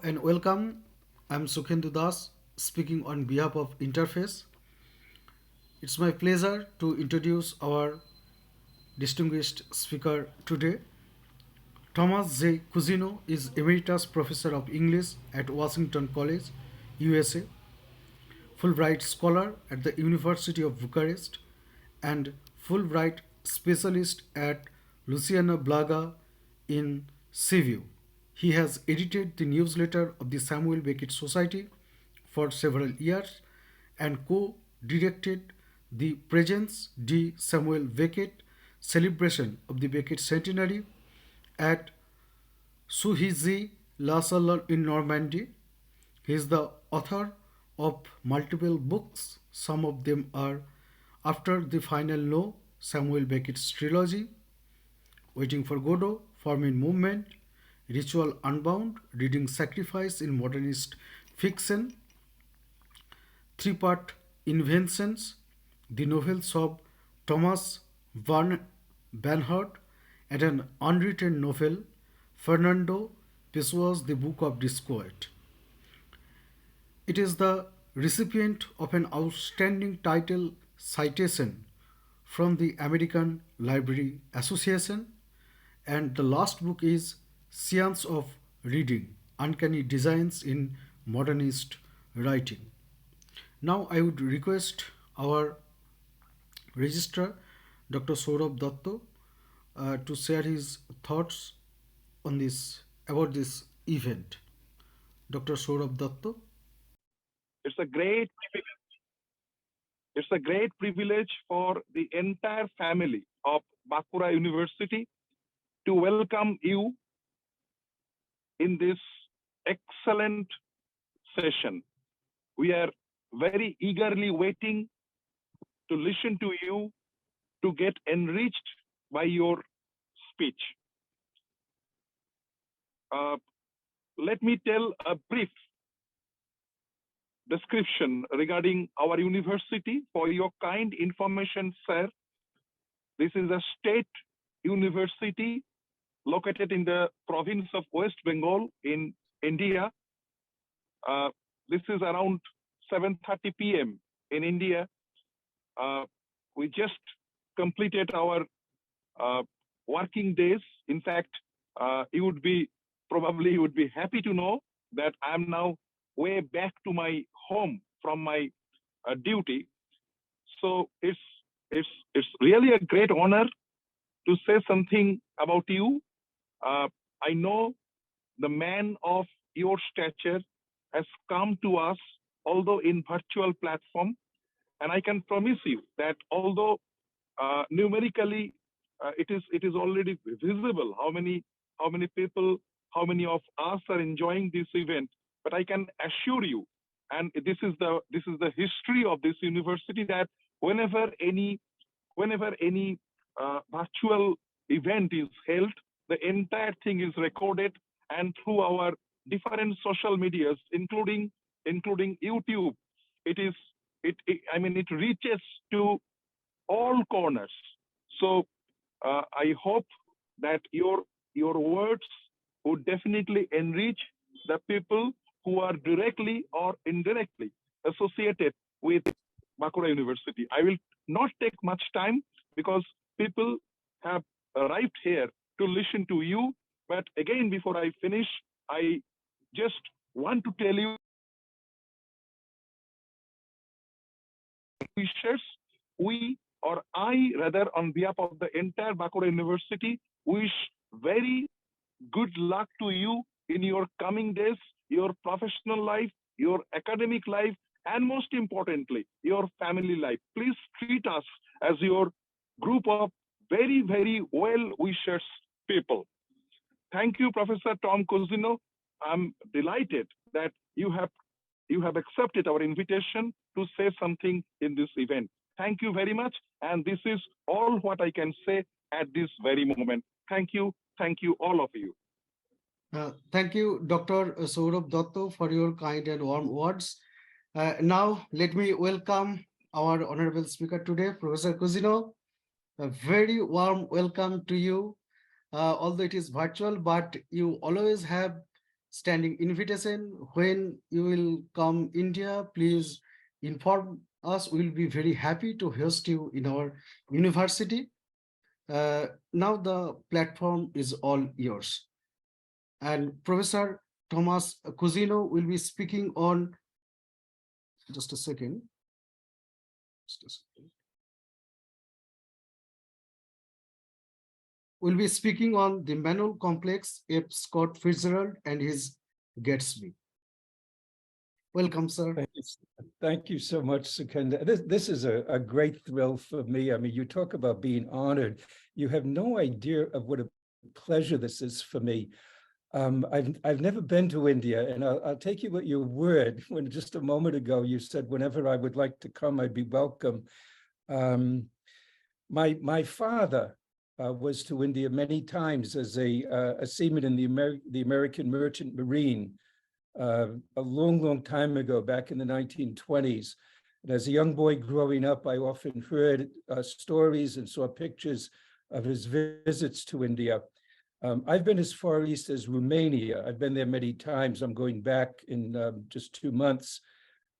And welcome. I'm Sukhendu Das speaking on behalf of Interface. It's my pleasure to introduce our distinguished speaker today. Thomas J. Cousineau is Emeritus Professor of English at Washington College, USA, Fulbright Scholar at the University of Bucharest, and Fulbright Specialist at Lucian Blaga in Sibiu. He has edited the newsletter of the Samuel Beckett Society for several years and co-directed the Présence de Samuel Beckett celebration of the Beckett centenary at Cerisy, La Salle in Normandy. He is the author of multiple books. Some of them are After the Final No, Samuel Beckett's Trilogy, Waiting for Godot, Forming Movement, Ritual Unbound, Reading Sacrifice in Modernist Fiction, three-part Inventions, the novels of Thomas Bernhard, and an unwritten novel, Fernando, Pessoa's The Book of Disquiet. It is the recipient of an outstanding title citation from the American Library Association, and the last book is Science of Reading, Uncanny Designs in Modernist Writing. Now I would request our registrar, Dr. Saurabh Datta, to share his thoughts on this about this event. Dr. Saurabh Datta. It's a great privilege for the entire family of Bankura University to welcome you in this excellent session. We are very eagerly waiting to listen to you, to get enriched by your speech. Let me tell a brief description regarding our university for your kind information, sir. This is a state university located in the province of West Bengal in India. This is around 7:30 p.m. in India. We just completed our working days. In fact, you would be happy to know that I am now way back to my home from my duty. So it's really a great honor to say something about you. I know the man of your stature has come to us, although in virtual platform, and I can promise you that although numerically it is already visible how many people, how many of us are enjoying this event, but I can assure you, and this is the history of this university, that whenever any virtual event is held, the entire thing is recorded, and through our different social medias, including YouTube, it reaches to all corners. So I hope that your words would definitely enrich the people who are directly or indirectly associated with Bankura University. I will not take much time because people have arrived here to listen to you. But again, before I finish, I just want to tell you, I rather, on behalf of the entire Bankura University, wish very good luck to you in your coming days, your professional life, your academic life, and most importantly, your family life. Please treat us as your group of very, very well-wishers people. Thank you, Professor Tom Cousineau. I'm delighted that you have accepted our invitation to say something in this event. Thank you very much. And this is all what I can say at this very moment. Thank you, all of you. Thank you, Dr. Saurabh Datta, for your kind and warm words. Now, let me welcome our honorable speaker today, Professor Cousineau. A very warm welcome to you. Although it is virtual, but you always have standing invitation. When you will come India, please inform us. We'll be very happy to host you in our university. Now the platform is all yours. And Professor Thomas Cousineau will be speaking on, just a second. Just a second. Will be speaking on the Manole complex, F. Scott Fitzgerald and his GATSBY. Welcome, sir. Thank you so much, Sukenda. This is a great thrill for me. I mean, you talk about being honored. You have no idea of what a pleasure this is for me. I've never been to India, and I'll take you at your word when just a moment ago you said whenever I would like to come, I'd be welcome. My father was to India many times as a seaman in the American Merchant Marine. A long time ago, back in the 1920s. And as a young boy growing up, I often heard stories and saw pictures of his visits to India. I've been as far east as Romania. I've been there many times. I'm going back in just 2 months.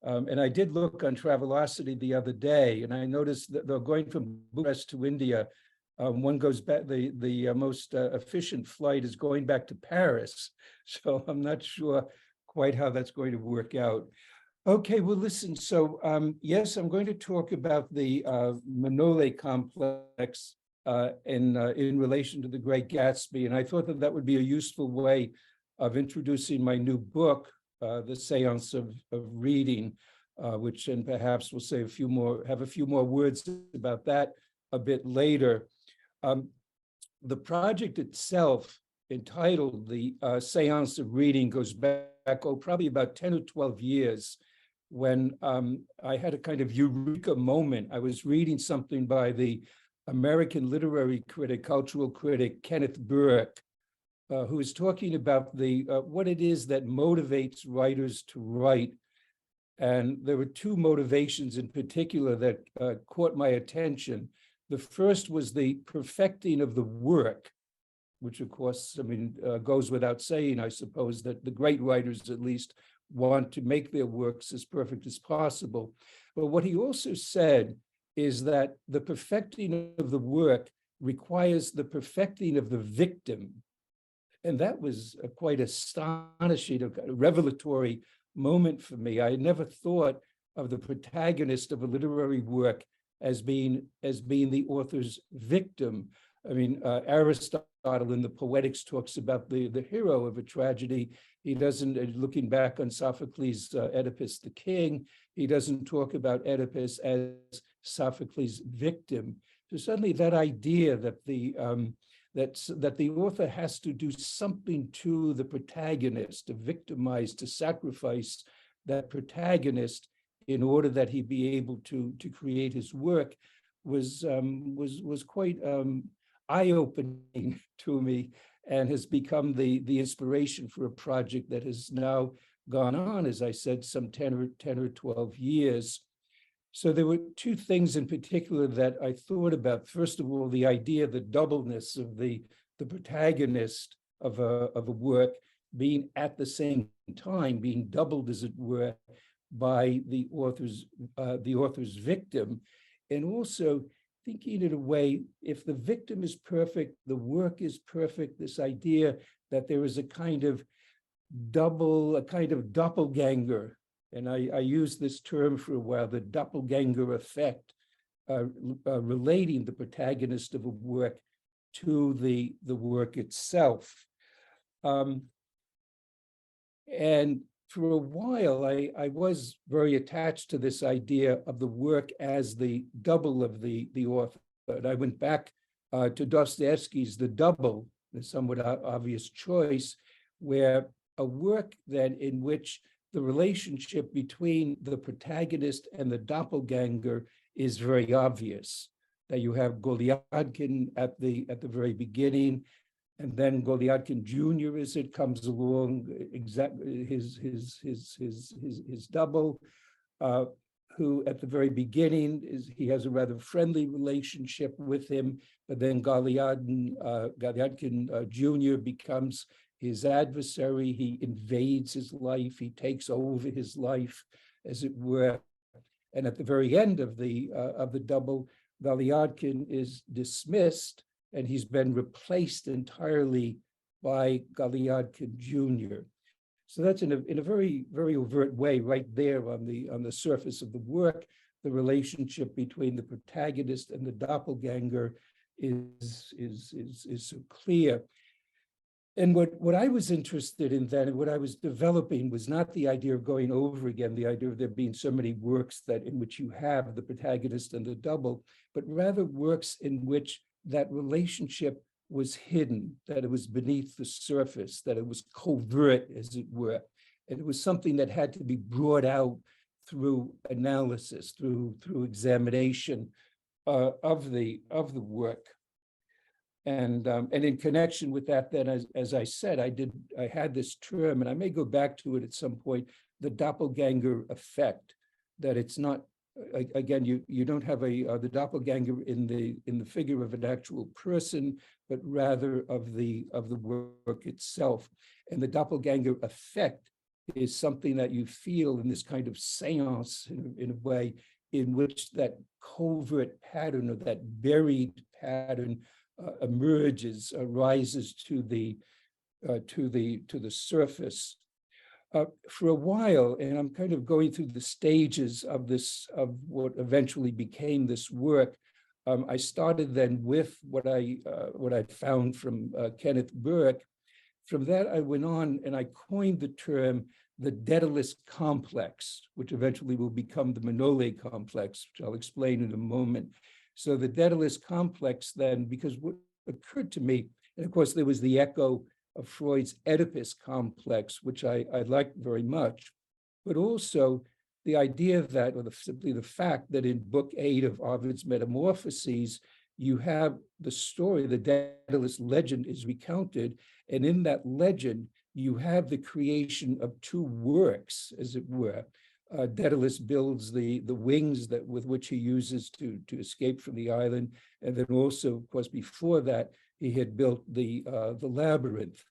And I did look on Travelocity the other day, and I noticed that they're going from Bucharest to India. One goes back, the most efficient flight is going back to Paris. So I'm not sure quite how that's going to work out. Okay, well, listen, so yes, I'm going to talk about the Manole complex in relation to the Great Gatsby, and I thought that that would be a useful way of introducing my new book, The Seance of Reading, which, and perhaps we'll say have a few more words about that a bit later. The project itself, entitled The Seance of Reading, goes back probably about 10 or 12 years when I had a kind of eureka moment. I was reading something by the American literary critic, cultural critic, Kenneth Burke, who is talking about the what it is that motivates writers to write. And there were two motivations in particular that caught my attention. The first was the perfecting of the work, which of course, I mean, goes without saying, I suppose, that the great writers at least want to make their works as perfect as possible. But what he also said is that the perfecting of the work requires the perfecting of the victim. And that was a quite astonishing, a revelatory moment for me. I had never thought of the protagonist of a literary work as being the author's victim. I mean, Aristotle in the Poetics talks about the hero of a tragedy. He doesn't, looking back on Sophocles' Oedipus the King, he doesn't talk about Oedipus as Sophocles' victim. So suddenly that idea that the author has to do something to the protagonist, to victimize, to sacrifice that protagonist in order that he be able to create his work was quite eye-opening to me, and has become the inspiration for a project that has now gone on, as I said, some 10 or 12 years. So there were two things in particular that I thought about. First of all, the idea, the doubleness of the protagonist of a work being at the same time, being doubled, as it were, by the author's victim, and also thinking in a way, if the victim is perfect, the work is perfect, this idea that there is a kind of doppelganger, and I used this term for a while, the doppelganger effect, relating the protagonist of a work to the work itself. And for a while, I was very attached to this idea of the work as the double of the author. And I went back to Dostoevsky's The Double, the somewhat obvious choice, where a work then in which the relationship between the protagonist and the doppelganger is very obvious. That you have Goliadkin at the very beginning, and then Goliadkin Jr. as it comes along, exactly his double, who at the very beginning he has a rather friendly relationship with him, but then Goliadkin Jr. becomes his adversary, he invades his life, he takes over his life, as it were. And at the very end of the double, Galiadkin is dismissed, and he's been replaced entirely by Galiadkin Jr. So that's in a very, very overt way, right there on the surface of the work. The relationship between the protagonist and the doppelganger is so clear. And what I was interested in then, and what I was developing, was not the idea of going over again, the idea of there being so many works that in which you have the protagonist and the double, but rather works in which that relationship was hidden, that it was beneath the surface, that it was covert, as it were. And it was something that had to be brought out through analysis, through examination of the work. And in connection with that, then, as I said, I had this term, and I may go back to it at some point, the doppelganger effect, that it's not, again, you don't have the doppelganger in the figure of an actual person, but rather of the work itself. And the doppelganger effect is something that you feel in this kind of seance, in a way, in which that covert pattern, or that buried pattern, rises to the surface. For a while, and I'm kind of going through the stages of what eventually became this work. I started then with what I found from Kenneth Burke. From that, I went on and I coined the term the Daedalus complex, which eventually will become the Manole complex, which I'll explain in a moment. So the Daedalus complex then, because what occurred to me, and of course there was the echo of Freud's Oedipus complex, which I liked very much, but also the idea that, or simply the fact that in Book 8 of Ovid's Metamorphoses, you have the story, the Daedalus legend is recounted, and in that legend, you have the creation of two works, as it were. Daedalus builds the wings with which he uses to escape from the island, and then also, of course, before that, he had built the labyrinth.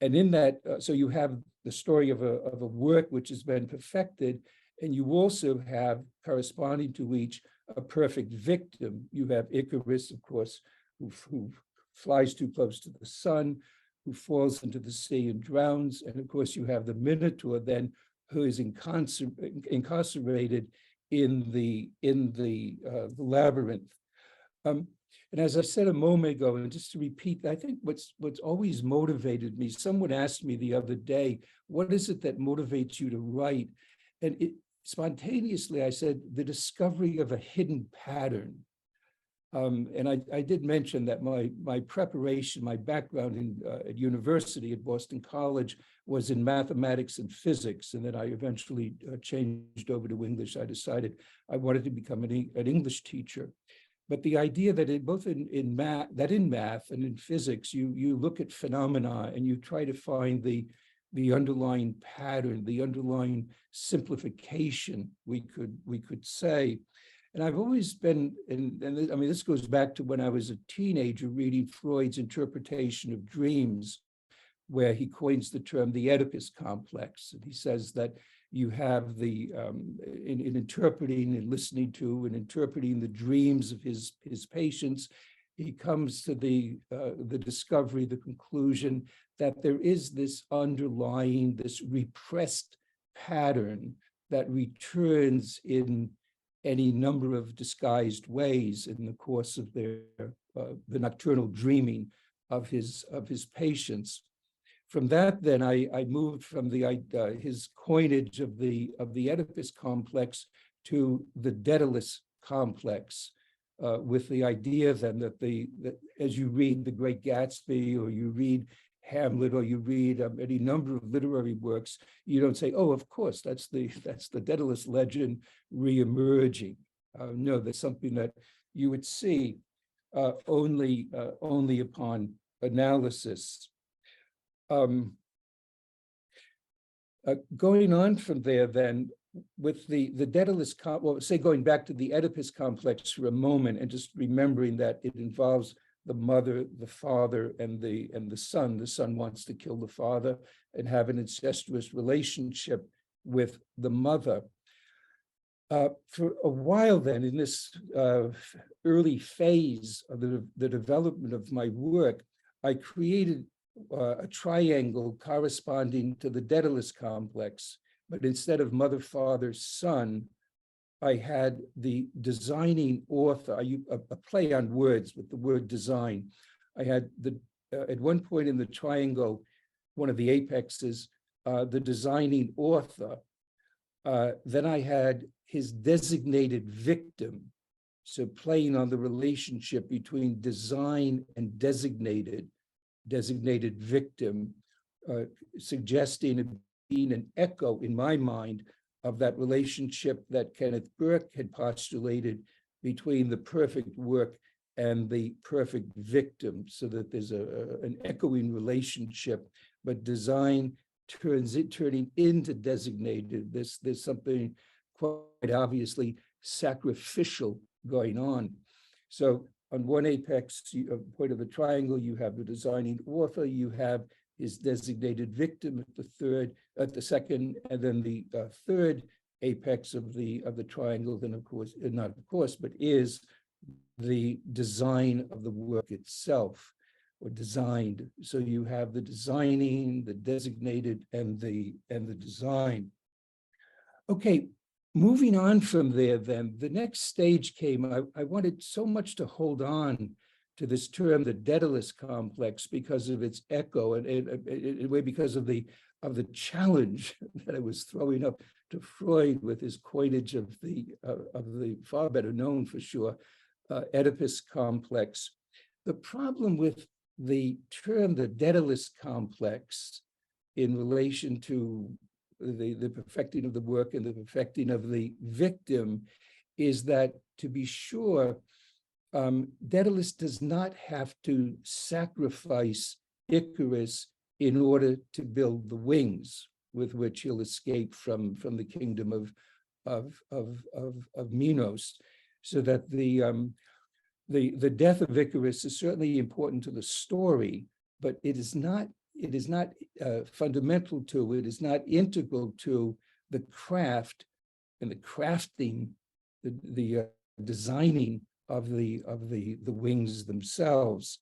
And in that, so you have the story of a work which has been perfected, and you also have, corresponding to each, a perfect victim. You have Icarus, of course, who flies too close to the sun, who falls into the sea and drowns, and of course you have the Minotaur then, who is incarcerated in the labyrinth. And as I said a moment ago, and just to repeat, I think what's always motivated me, someone asked me the other day, what is it that motivates you to write? And spontaneously, I said, the discovery of a hidden pattern. And I did mention that my preparation, my background at university at Boston College was in mathematics and physics, and then I eventually changed over to English. I decided I wanted to become an English teacher. But the idea that both in math and in physics, you look at phenomena and you try to find the underlying pattern, the underlying simplification, we could say. And I've always been, and I mean, this goes back to when I was a teenager reading Freud's interpretation of dreams, where he coins the term the Oedipus complex. And he says that you have in interpreting and listening to and interpreting the dreams of his patients, he comes to the discovery, the conclusion that there is this underlying, this repressed pattern that returns in any number of disguised ways in the course of the nocturnal dreaming of his patients. From that, then I moved from his coinage of the Oedipus complex to the Daedalus complex, with the idea then that as you read The Great Gatsby, or you read Hamlet, or you read any number of literary works, you don't say, "Oh, of course, that's the Daedalus legend reemerging." No, that's something that you would see only upon analysis. Going on from there, then, with the Daedalus, going back to the Oedipus complex for a moment, and just remembering that it involves the mother, the father, and the son. The son wants to kill the father and have an incestuous relationship with the mother. For a while then, in this early phase of the development of my work, I created a triangle corresponding to the Daedalus complex, but instead of mother, father, son, I had the designing author, a play on words with the word design. I had at one point in the triangle, one of the apexes, the designing author. Then I had his designated victim. So playing on the relationship between design and designated victim, suggesting being an echo in my mind of that relationship that Kenneth Burke had postulated between the perfect work and the perfect victim, so that there's an echoing relationship, but design turning into designated. There's something quite obviously sacrificial going on. So on one apex point of the triangle, you have the designing author, you have his designated victim at the second, and then the third apex of the triangle, then of course, not of course, but is the design of the work itself, or designed. So you have the designing, the designated, and the design. Okay, moving on from there then, the next stage came. I wanted so much to hold on to this term, the Daedalus complex, because of its echo, and in a way because of the challenge that it was throwing up to Freud with his coinage of the far better known for sure Oedipus complex. The problem with the term, the Daedalus complex, in relation to the perfecting of the work and the perfecting of the victim, is that, to be sure, Daedalus does not have to sacrifice Icarus in order to build the wings with which he'll escape from the kingdom of Minos, so that the death of Icarus is certainly important to the story, but it is not fundamental to, it is not integral to the craft and the crafting, the designing of the wings themselves.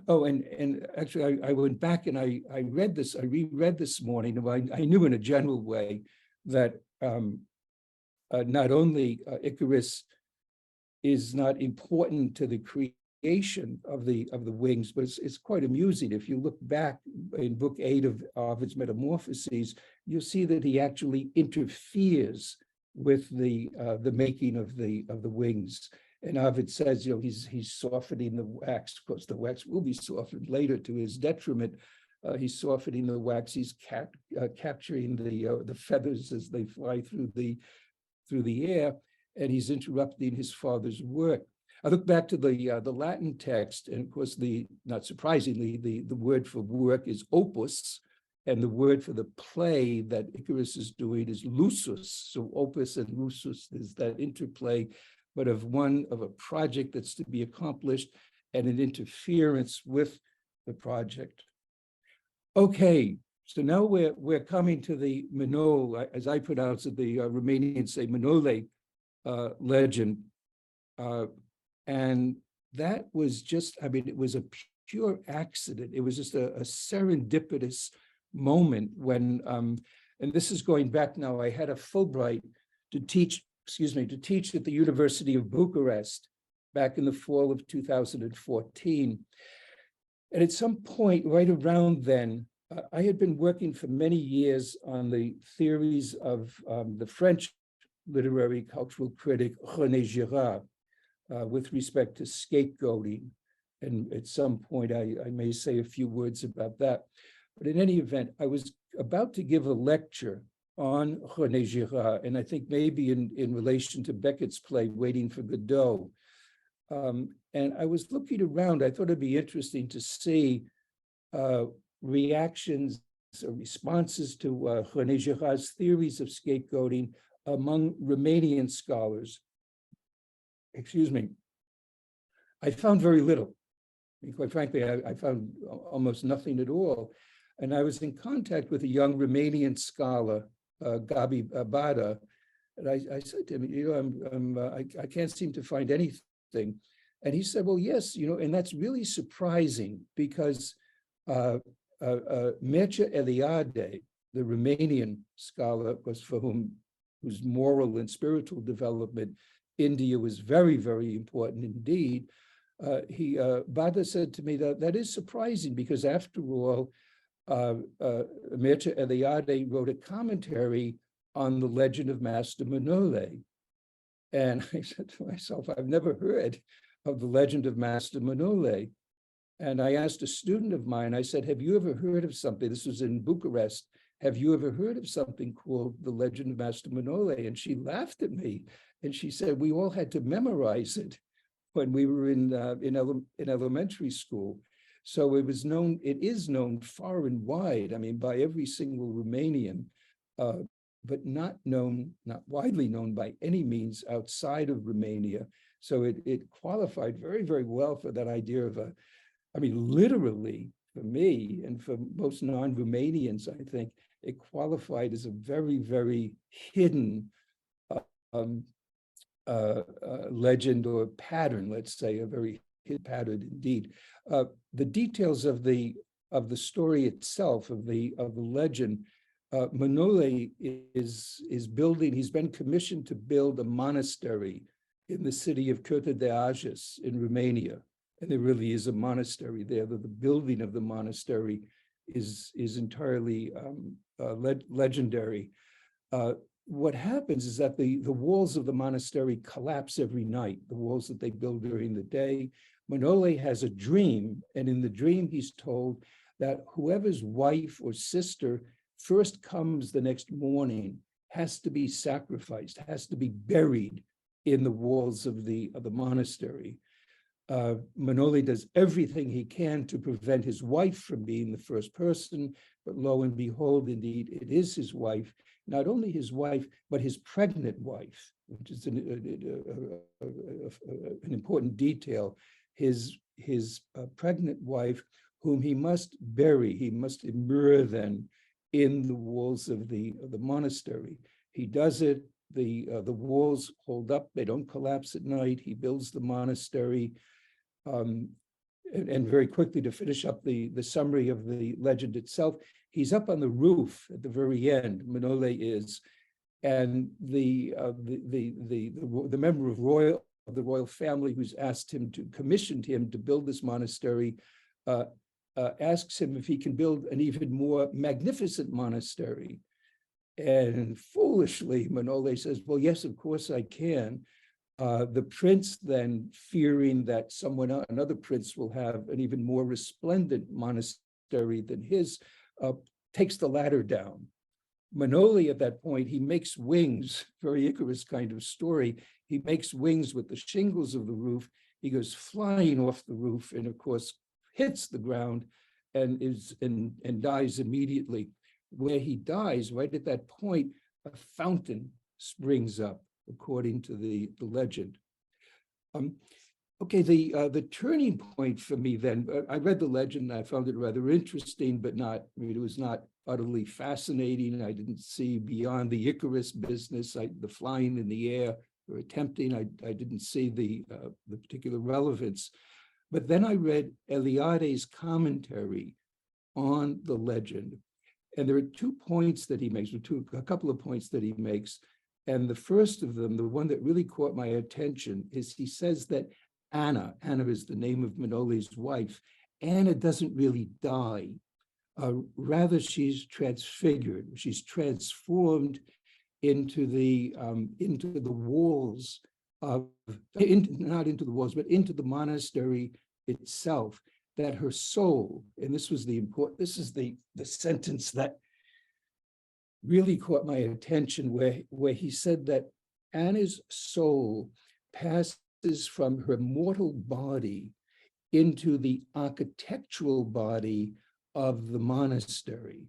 Oh, and actually, I went back and I reread this morning. I knew in a general way that not only Icarus is not important to the creation of the wings, but it's quite amusing. If you look back in book 8 of Ovid's Metamorphoses, you'll see that he actually interferes with the making of the wings. And Ovid says, he's softening the wax. Of course, the wax will be softened later to his detriment. He's softening the wax. He's capturing the feathers as they fly through the air, and he's interrupting his father's work. I look back to the Latin text, and of course, not surprisingly, the word for work is opus, and the word for the play that Icarus is doing is lusus. So opus and lusus is that interplay, but of a project that's to be accomplished and an interference with the project. Okay, so now we're coming to the Manole, as I pronounce it, the Romanians say Manole legend. And that was just, it was a pure accident. It was just a serendipitous moment when, and this is going back now, I had a Fulbright to teach at the University of Bucharest back in the fall of 2014. And at some point right around then, I had been working for many years on the theories of the French literary cultural critic René Girard with respect to scapegoating. And at some point, I may say a few words about that. But in any event, I was about to give a lecture on René Girard, and I think maybe in relation to Beckett's play, Waiting for Godot. And I was looking around. I thought it'd be interesting to see reactions or responses to René Girard's theories of scapegoating among Romanian scholars. Excuse me. I found very little. I mean, quite frankly, I found almost nothing at all. And I was in contact with a young Romanian scholar, Gabi Bada, and I said to him, you know, I can't seem to find anything. And he said, well, yes, you know, and that's really surprising because Mircea Eliade, the Romanian scholar, was for whose moral and spiritual development India was very, very important indeed. Bada said to me that is surprising because after all, Mircea Eliade wrote a commentary on the legend of Master Manole. And I said to myself, I've never heard of the legend of Master Manole. And I asked a student of mine, I said, have you ever heard of something? This was in Bucharest. Have you ever heard of something called the legend of Master Manole? And she laughed at me. And she said, we all had to memorize it when we were in elementary school. So it is known far and wide, I mean, by every single Romanian, but not widely known by any means outside of Romania. So it qualified very, very well for that idea of I mean, literally for me and for most non-Romanians, I think it qualified as a very, very hidden legend or pattern, let's say, a very hidden pattern indeed. The details of the story itself, of the legend, Manole is building, he's been commissioned to build a monastery in the city of Curtea de Argeș in Romania. And there really is a monastery there. The building of the monastery is entirely legendary. What happens is that the walls of the monastery collapse every night, the walls that they build during the day. Manole has a dream, and in the dream he's told that whoever's wife or sister first comes the next morning has to be sacrificed, has to be buried in the walls of the monastery. Manole does everything he can to prevent his wife from being the first person, but lo and behold, indeed, it is his wife, not only his wife, but his pregnant wife, which is an important detail. His pregnant wife, whom he must bury, he must immure then in the walls of the monastery. He does it. The walls hold up; they don't collapse at night. He builds the monastery. And very quickly, to finish up the summary of the legend itself, he's up on the roof at the very end. Manole is, and the member of the royal family who's commissioned him to build this monastery, asks him if he can build an even more magnificent monastery. And foolishly, Manole says, "Well, yes, of course I can." The prince then, fearing that another prince will have an even more resplendent monastery than his, takes the ladder down. Manole, at that point, he makes wings, very Icarus kind of story. He makes wings with the shingles of the roof. He goes flying off the roof and, of course, hits the ground and dies immediately. Where he dies, right at that point, a fountain springs up, according to the legend. Okay, the turning point for me then, I read the legend and I found it rather interesting, but it was not utterly fascinating. I didn't see beyond the Icarus business, the flying in the air or attempting, I didn't see the particular relevance. But then I read Eliade's commentary on the legend. And there are 2 points that he makes, a couple of points that he makes. And the first of them, the one that really caught my attention, is he says that Anna is the name of Manole's wife, Anna doesn't really die. Rather, she's transfigured. She's transformed into the walls of, not into the walls, but into the monastery itself. That her soul, and this is the sentence that really caught my attention, where he said that Anna's soul passes from her mortal body into the architectural body of the monastery.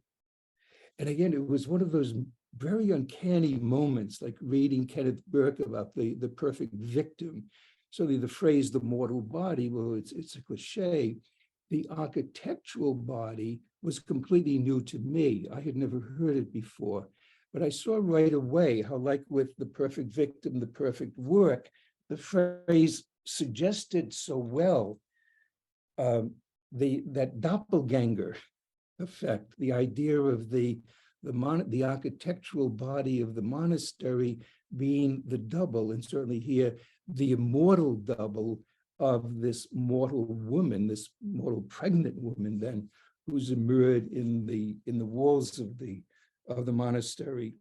And again, it was one of those very uncanny moments, like reading Kenneth Burke about the perfect victim. certainly the phrase "the mortal body," well, it's a cliche. The architectural body was completely new to me. I had never heard it before, but I saw right away how, like with the perfect victim, the perfect work, the phrase suggested so well that doppelganger effect, the idea of the architectural body of the monastery being the double, and certainly here the immortal double of this mortal woman, this mortal pregnant woman, then, who's immured in the walls of the monastery.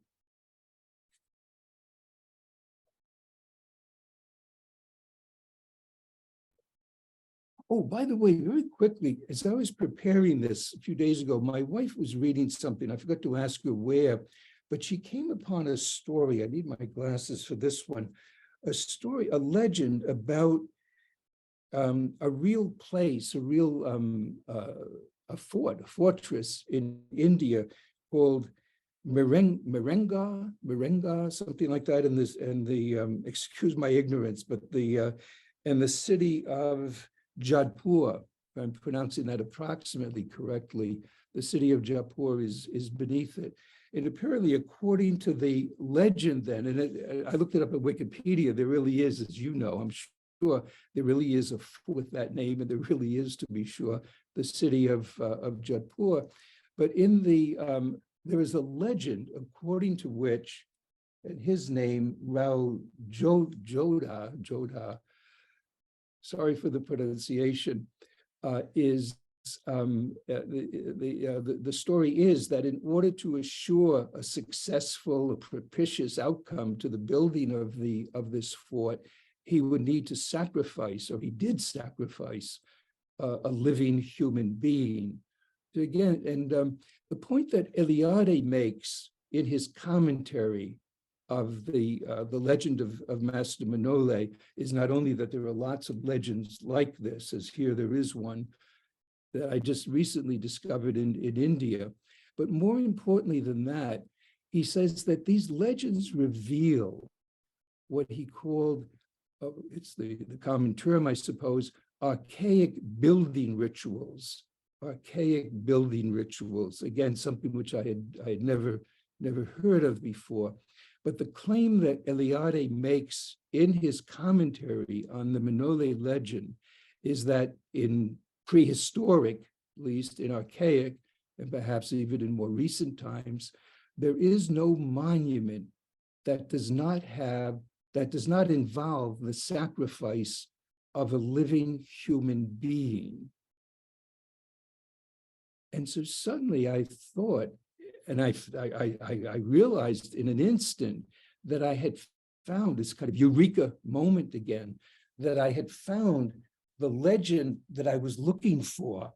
Oh, by the way, very quickly, as I was preparing this a few days ago, my wife was reading something. I forgot to ask her where, but she came upon a story. I need my glasses for this one. A story, a legend about a real place, a fortress in India called Merenga, something like that. Excuse my ignorance, but in the city of Jodhpur, if I'm pronouncing that approximately correctly, the city of Jaipur is beneath it. And apparently, according to the legend then, and I looked it up at Wikipedia, there really is, as you know, I'm sure, there really is a fort with that name, and there really is, to be sure, the city of Jodhpur. But there is a legend according to which, and his name, Rao Jodha, sorry for the pronunciation, the story is that in order to assure a successful, a propitious outcome to the building of this fort, he would need to sacrifice, or he did sacrifice, a living human being. So again, and the point that Eliade makes in his commentary of the legend of Master Manole is not only that there are lots of legends like this, as here there is one that I just recently discovered in India, but more importantly than that, he says that these legends reveal what he called, it's the common term, I suppose, archaic building rituals. Archaic building rituals. Again, something which I had never heard of before. But the claim that Eliade makes in his commentary on the Manole legend is that in prehistoric, at least in archaic, and perhaps even in more recent times, there is no monument that does not involve the sacrifice of a living human being. And so suddenly I thought, and I realized in an instant that I had found this kind of eureka moment again, that I had found the legend that I was looking for,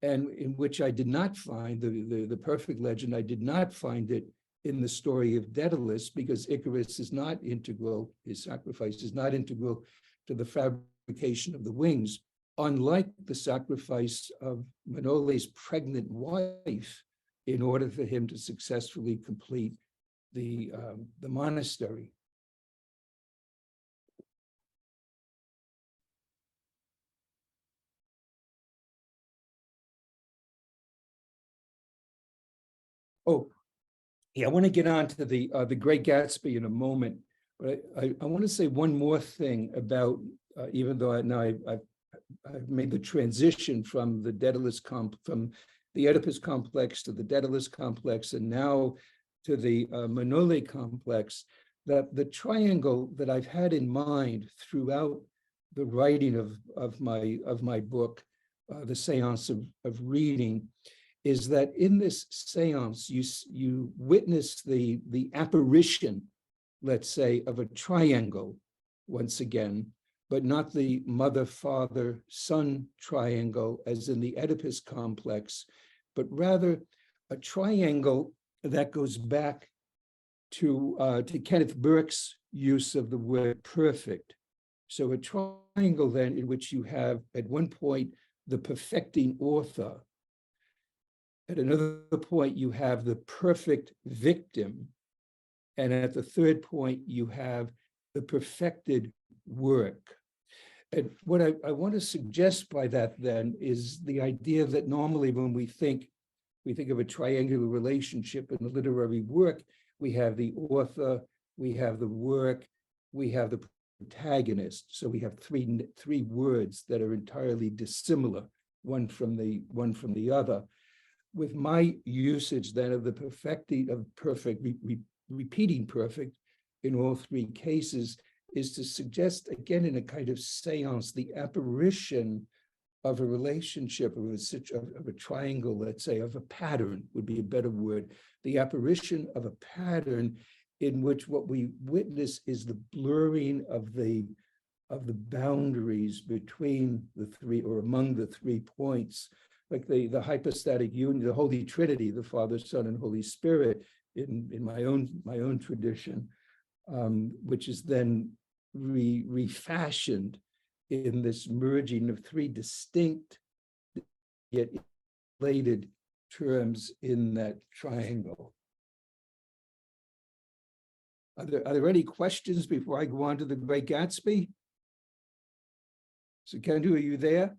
and in which I did not find the perfect legend. I did not find it in the story of Daedalus, because Icarus is not integral, his sacrifice is not integral to the fabrication of the wings, unlike the sacrifice of Manole's pregnant wife in order for him to successfully complete the monastery. Oh, yeah, I want to get on to the Great Gatsby in a moment, but I want to say one more thing about, even though I've made the transition from the Daedalus from the Oedipus complex to the Daedalus complex, and now to the Manole complex, that the triangle that I've had in mind throughout the writing of my book, The Seance of Reading, is that in this seance, you witness the apparition, let's say, of a triangle once again, but not the mother, father, son triangle as in the Oedipus complex, but rather a triangle that goes back to Kenneth Burke's use of the word perfect. So a triangle then in which you have at one point the perfecting author. At another point, you have the perfect victim. And at the third point, you have the perfected work. And what I want to suggest by that then is the idea that normally when we think of a triangular relationship in the literary work, we have the author, we have the work, we have the protagonist. So we have three words that are entirely dissimilar, one from the other. With my usage then of the repeating perfect in all three cases is to suggest, again, in a kind of seance, the apparition of a relationship, of a triangle, let's say, of a pattern would be a better word, the apparition of a pattern in which what we witness is the blurring of the boundaries between the three, or among the 3 points, like the hypostatic union, the Holy Trinity, the Father, Son, and Holy Spirit, in my own tradition, which is then refashioned in this merging of 3 distinct yet related terms in that triangle. Are there any questions before I go on to the Great Gatsby? So Kendu, are you there?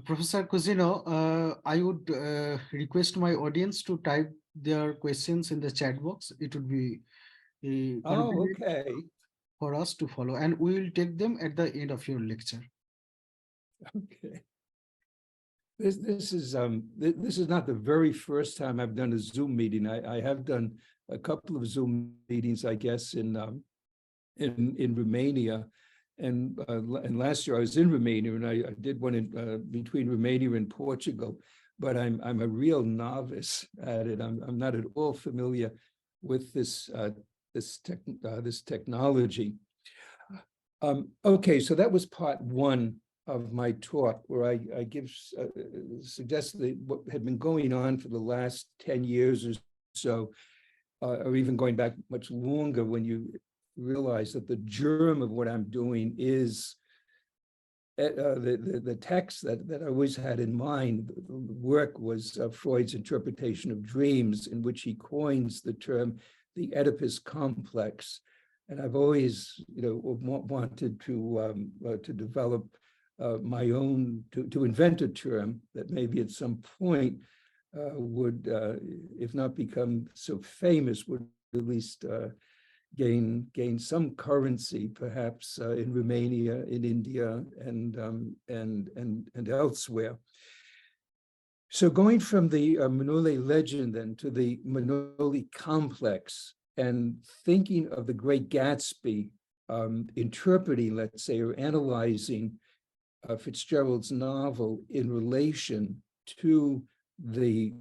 Professor Cousineau, I would request my audience to type their questions in the chat box. It would be convenient Okay. for us to follow, and we will take them at the end of your lecture. Okay. This is not the very first time I've done a Zoom meeting. I have done a couple of Zoom meetings, I guess, in Romania, and last year I was in Romania, and I did one in between Romania and Portugal. But I'm a real novice at it. I'm not at all familiar with this technology. Okay, so that was part 1 of my talk, where I suggest that what had been going on for the last 10 years or so, or even going back much longer, when you realize that the germ of what I'm doing is the text that I always had in mind. The work was Freud's interpretation of dreams, in which he coins the term the Oedipus complex. And I've always, wanted to develop my own, to invent a term that maybe at some point would, if not become so famous, would at least gain some currency, perhaps in Romania, in India, and elsewhere. So going from the Manole legend then to the Manole complex, and thinking of the Great Gatsby, interpreting, let's say, or analyzing Fitzgerald's novel in relation to the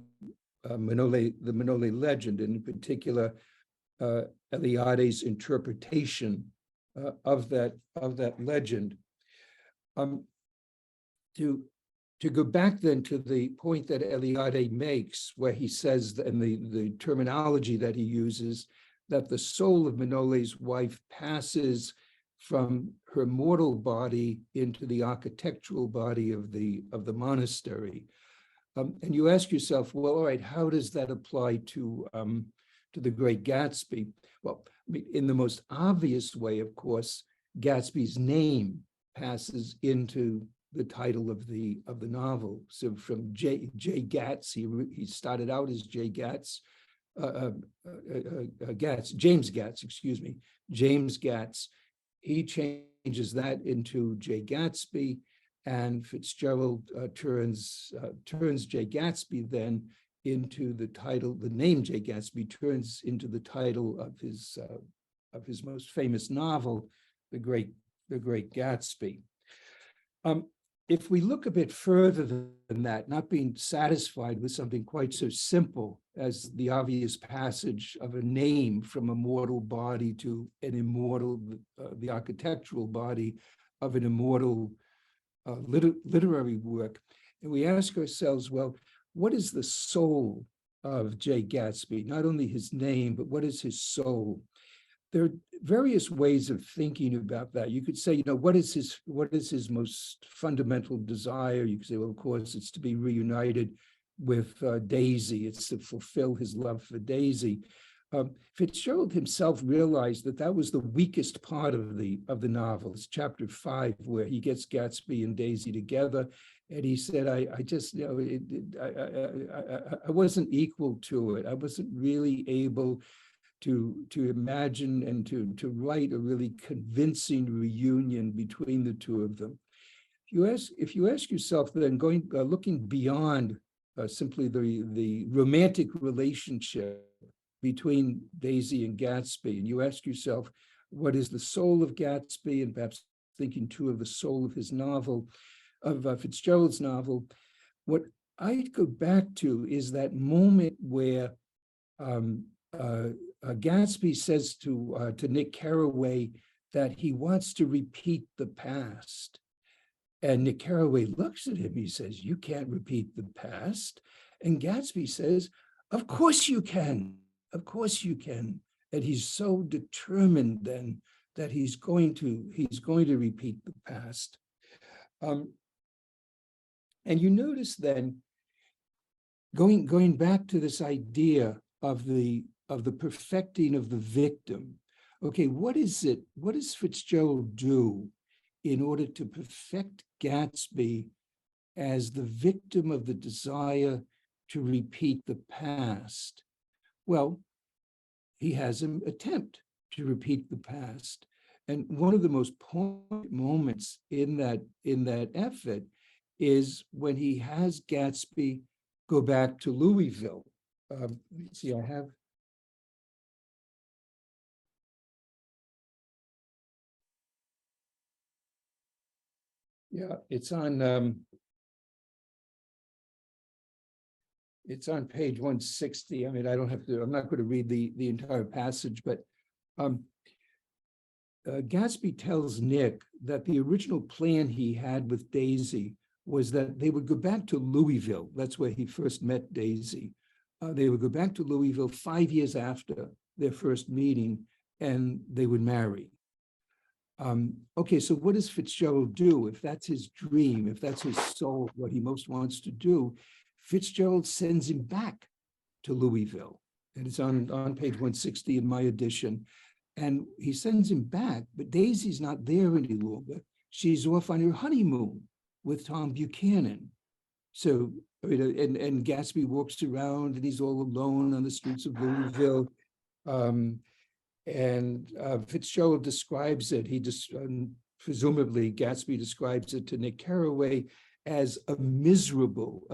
Manole legend, and in particular Eliade's interpretation of that legend. To go back then to the point that Eliade makes, where he says, and the terminology that he uses, that the soul of Manole's wife passes from her mortal body into the architectural body of the monastery. And you ask yourself, well, all right, how does that apply to the Great Gatsby? Well, I mean, in the most obvious way, of course, Gatsby's name passes into the title of the novel. So from J. Gatz, he started out as J. Gatz, James Gatz, excuse me, James Gatz. He changes that into J. Gatsby, and Fitzgerald turns J. Gatsby then into the title. The name J. Gatsby turns into the title of his most famous novel, The Great Gatsby. If we look a bit further than that, not being satisfied with something quite so simple as the obvious passage of a name from a mortal body to an immortal, the architectural body of an immortal literary work, and we ask ourselves, well, what is the soul of J. Gatsby? Not only his name, but what is his soul? There are various ways of thinking about that. You could say, what is his most fundamental desire? You could say, well, of course, it's to be reunited with Daisy. It's to fulfill his love for Daisy. Fitzgerald himself realized that that was the weakest part of the novel. It's chapter 5, where he gets Gatsby and Daisy together, and he said, "I just, you know, I wasn't equal to it. I wasn't really able to imagine and to write a really convincing reunion between the two of them." If you ask yourself, then looking beyond simply the romantic relationship between Daisy and Gatsby, and you ask yourself, what is the soul of Gatsby, and perhaps thinking too of the soul of his novel, of Fitzgerald's novel, what I go back to is that moment where Gatsby says to Nick Carraway that he wants to repeat the past. And Nick Carraway looks at him, he says, "You can't repeat the past." And Gatsby says, "Of course you can. Of course you can." And he's so determined then that he's going to repeat the past. And you notice then, going back to this idea of the perfecting of the victim. Okay, what does Fitzgerald do in order to perfect Gatsby as the victim of the desire to repeat the past? Well, he has him attempt to repeat the past. And one of the most poignant moments in that effort is when he has Gatsby go back to Louisville. Let's see, I have. Yeah, it's on page 160. I mean, I'm not going to read the entire passage, but Gatsby tells Nick that the original plan he had with Daisy was that they would go back to Louisville. That's where he first met Daisy. They would go back to Louisville 5 years after their first meeting, and they would marry. Okay, so what does Fitzgerald do? If that's his dream, if that's his soul, what he most wants to do, Fitzgerald sends him back to Louisville. And it's on page 160 in my edition. And he sends him back, but Daisy's not there any longer. She's off on her honeymoon with Tom Buchanan. So, and Gatsby walks around and he's all alone on the streets of Louisville. And Fitzgerald describes it, presumably Gatsby describes it to Nick Carraway as a miserable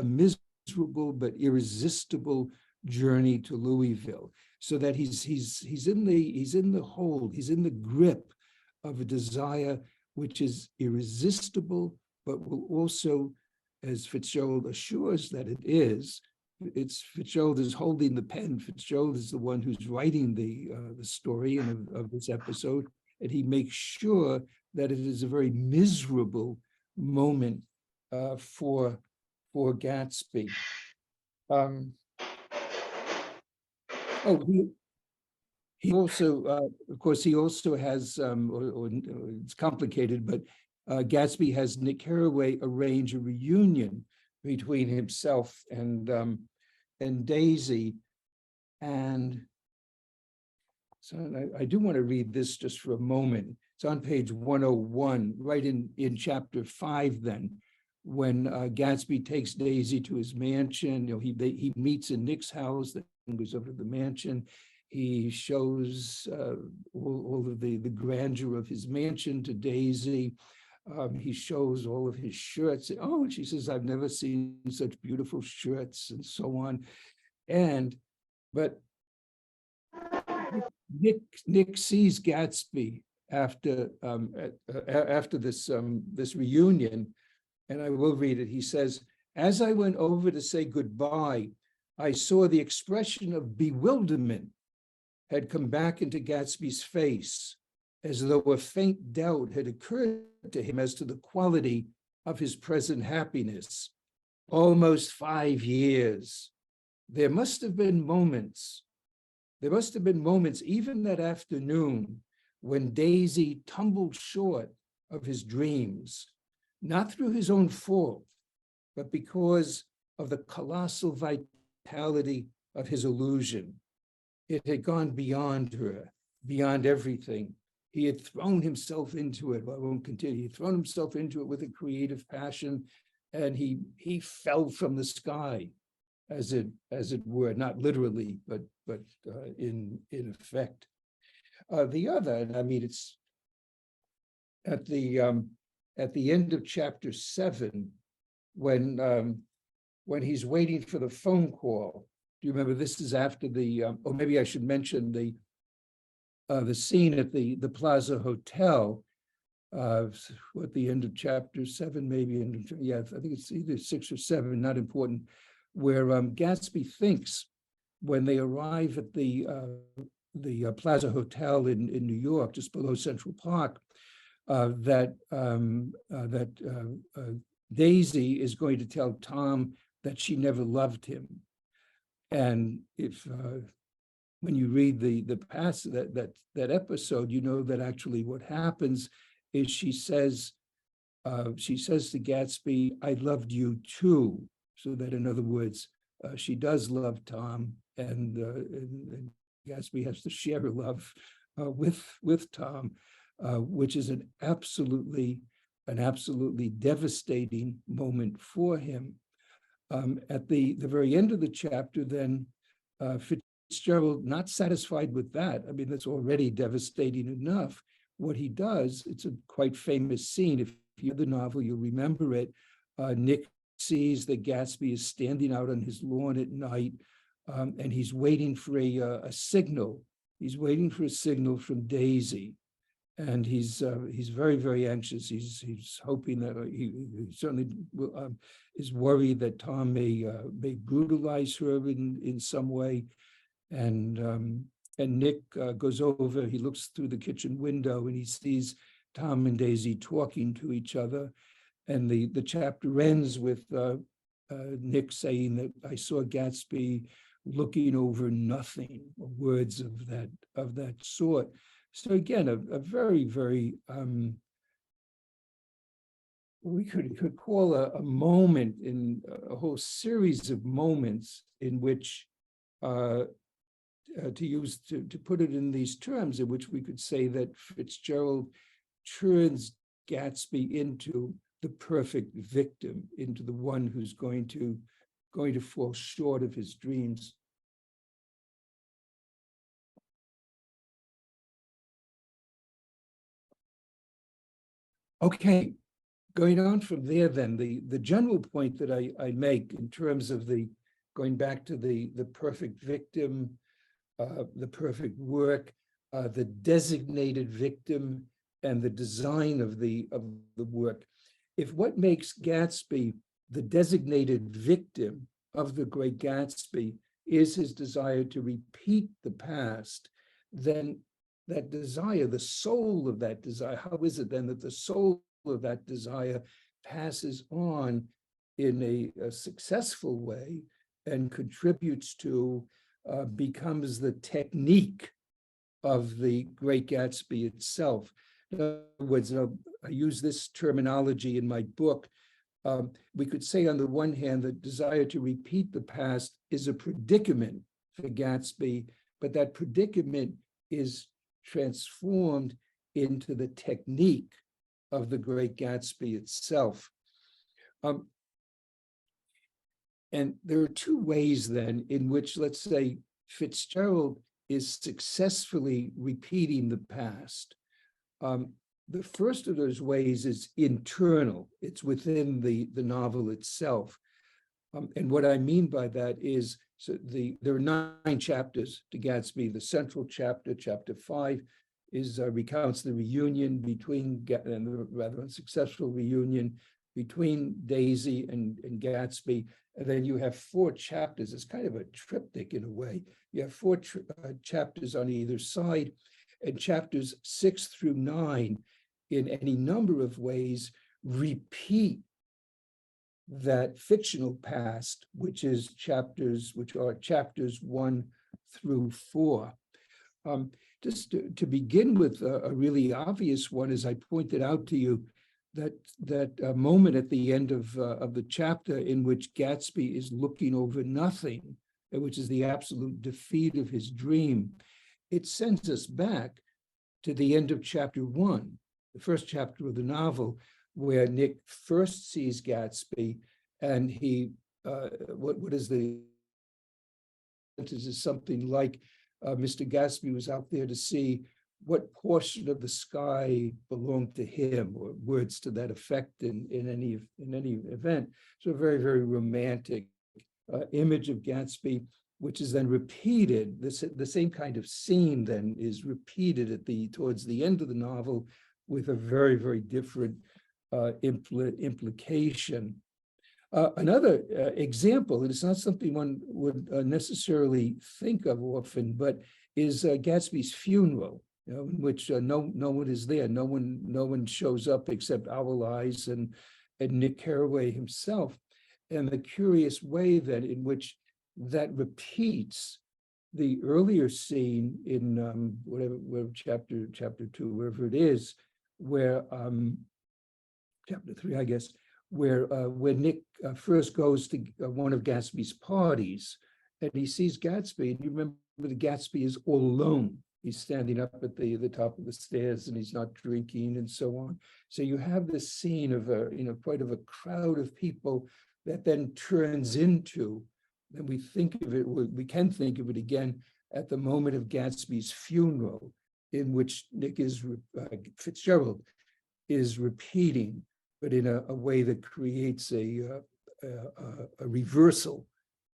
but irresistible journey to Louisville. So that he's in the hold, he's in the grip of a desire which is irresistible, but will also, as Fitzgerald assures that it is, Fitzgerald is holding the pen. Fitzgerald is the one who's writing the story of this episode, and he makes sure that it is a very miserable moment for Gatsby. He also, of course, he also has, or it's complicated, but Gatsby has Nick Carraway arrange a reunion between himself and Daisy. And so I do want to read this just for a moment. It's on page 101, right in chapter 5 then, when Gatsby takes Daisy to his mansion. He meets in Nick's house, then goes over to the mansion. He shows all of the grandeur of his mansion to Daisy. He shows all of his shirts. Oh, and she says, "I've never seen such beautiful shirts," and so on. But Nick sees Gatsby after this reunion, and I will read it. He says, "As I went over to say goodbye, I saw the expression of bewilderment had come back into Gatsby's face, as though a faint doubt had occurred to him as to the quality of his present happiness. Almost 5 years. There must have been moments even that afternoon when Daisy tumbled short of his dreams, not through his own fault, but because of the colossal vitality of his illusion. it had gone beyond her, beyond everything. He had thrown himself into it. Well, I won't continue. He had thrown himself into it with a creative passion, and he fell from the sky, as it were, not literally, but in effect. The other, and I mean, it's at the end of chapter 7, when he's waiting for the phone call. Do you remember? This is after the, or maybe I should mention the scene at the Plaza Hotel, at the end of chapter 7, maybe, yeah, I think it's either 6 or 7, not important, where Gatsby thinks when they arrive at the Plaza Hotel in New York, just below Central Park, that Daisy is going to tell Tom that she never loved him. And if when you read the past that episode, you know that actually what happens is she says to Gatsby, "I loved you too." So that, in other words, she does love Tom, and Gatsby has to share her love with Tom, which is an absolutely devastating moment for him. At the very end of the chapter, then Fitzgerald, not satisfied with that, I mean, that's already devastating enough. What he does, it's a quite famous scene. If you have the novel, you'll remember it. Nick sees that Gatsby is standing out on his lawn at night, and he's waiting for a signal. He's waiting for a signal from Daisy. And he's very, very anxious. He's hoping that he certainly is worried that Tom may brutalize her in some way. And Nick goes over. He looks through the kitchen window and he sees Tom and Daisy talking to each other. And the chapter ends with Nick saying that I saw Gatsby looking over nothing, or words of that sort. So again, a very, very, we could call a moment in a whole series of moments in which, to put it in these terms, in which we could say that Fitzgerald turns Gatsby into the perfect victim, into the one who's going to fall short of his dreams. Okay, going on from there then, the general point that I make in terms of going back to the perfect victim, the perfect work, the designated victim, and the design of the work. If what makes Gatsby the designated victim of the Great Gatsby is his desire to repeat the past, then that desire, the soul of that desire, how is it then that the soul of that desire passes on in a successful way and contributes to, becomes the technique of the Great Gatsby itself? In other words, I use this terminology in my book. We could say, on the one hand, the desire to repeat the past is a predicament for Gatsby, but that predicament is transformed into the technique of the Great Gatsby itself. And there are two ways then in which, let's say, Fitzgerald is successfully repeating the past. The first of those ways is internal. It's within the novel itself. And what I mean by that is, there are 9 chapters to Gatsby. The central chapter, chapter 5, recounts the reunion between, and the rather unsuccessful reunion between Daisy and Gatsby. And then you have 4 chapters. It's kind of a triptych in a way. You have 4 chapters on either side, and chapters 6 through 9, in any number of ways, repeat that fictional past, which are chapters 1 through 4. Just to begin with, a really obvious one, as I pointed out to you, that moment at the end of the chapter in which Gatsby is looking over nothing. which is the absolute defeat of his dream, it sends us back to the end of chapter 1, the first chapter of the novel, where Nick first sees Gatsby, and he, what is the sentence is something like, Mr. Gatsby was out there to see what portion of the sky belonged to him, or words to that effect in any event. So a very, very romantic image of Gatsby, which is then repeated. The same kind of scene then is repeated towards the end of the novel with a very, very different implication. Another example, and it's not something one would necessarily think of often, but is Gatsby's funeral, in which no one is there, no one shows up except Owl Eyes and Nick Carraway himself, and the curious way that in which that repeats the earlier scene in whatever chapter 2, wherever it is, where chapter 3, I guess, where Nick first goes to one of Gatsby's parties, and he sees Gatsby, and you remember that Gatsby is all alone. He's standing up at the top of the stairs, and he's not drinking, and so on. So you have this scene of quite of a crowd of people that then turns into, and we can think of it again at the moment of Gatsby's funeral, in which Fitzgerald is repeating, but in a way that creates a reversal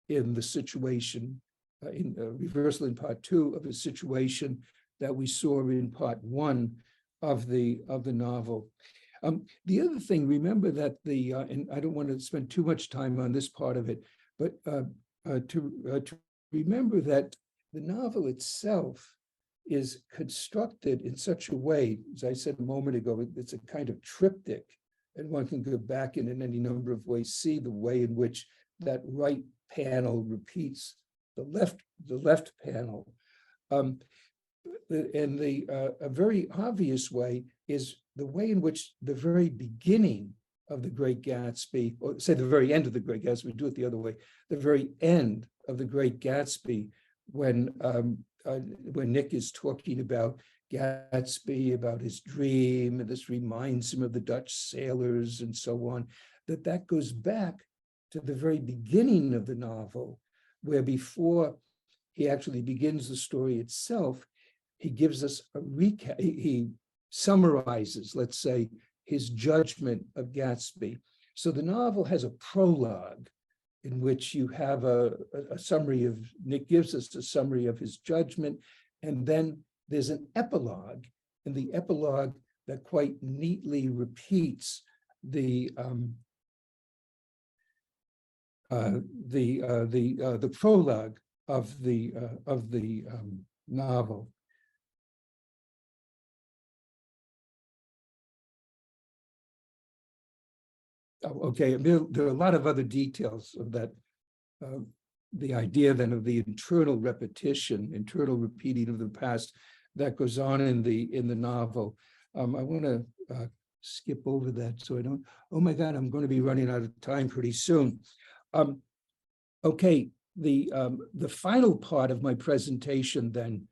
in the situation, in a reversal in part 2 of a situation that we saw in part 1 of the novel. The other thing, remember that and I don't want to spend too much time on this part of it, but to remember that the novel itself is constructed in such a way, as I said a moment ago, it's a kind of triptych, and one can go back and in any number of ways see the way in which that right panel repeats the left panel. And a very obvious way is the way in which the very beginning of The Great Gatsby, or say the very end of The Great Gatsby, do it the other way, the very end of The Great Gatsby, when Nick is talking about Gatsby, about his dream, and this reminds him of the Dutch sailors and so on, that goes back to the very beginning of the novel, where before he actually begins the story itself, he gives us a recap, he summarizes, let's say, his judgment of Gatsby. So the novel has a prologue in which you have a summary of, Nick gives us a summary of his judgment, and then there's an epilogue, and the epilogue that quite neatly repeats the prologue of the novel. Okay, there are a lot of other details of that. The idea then of the internal repetition, internal repeating of the past that goes on in the novel. I want to skip over that so I don't. Oh my God, I'm going to be running out of time pretty soon. Okay, the final part of my presentation then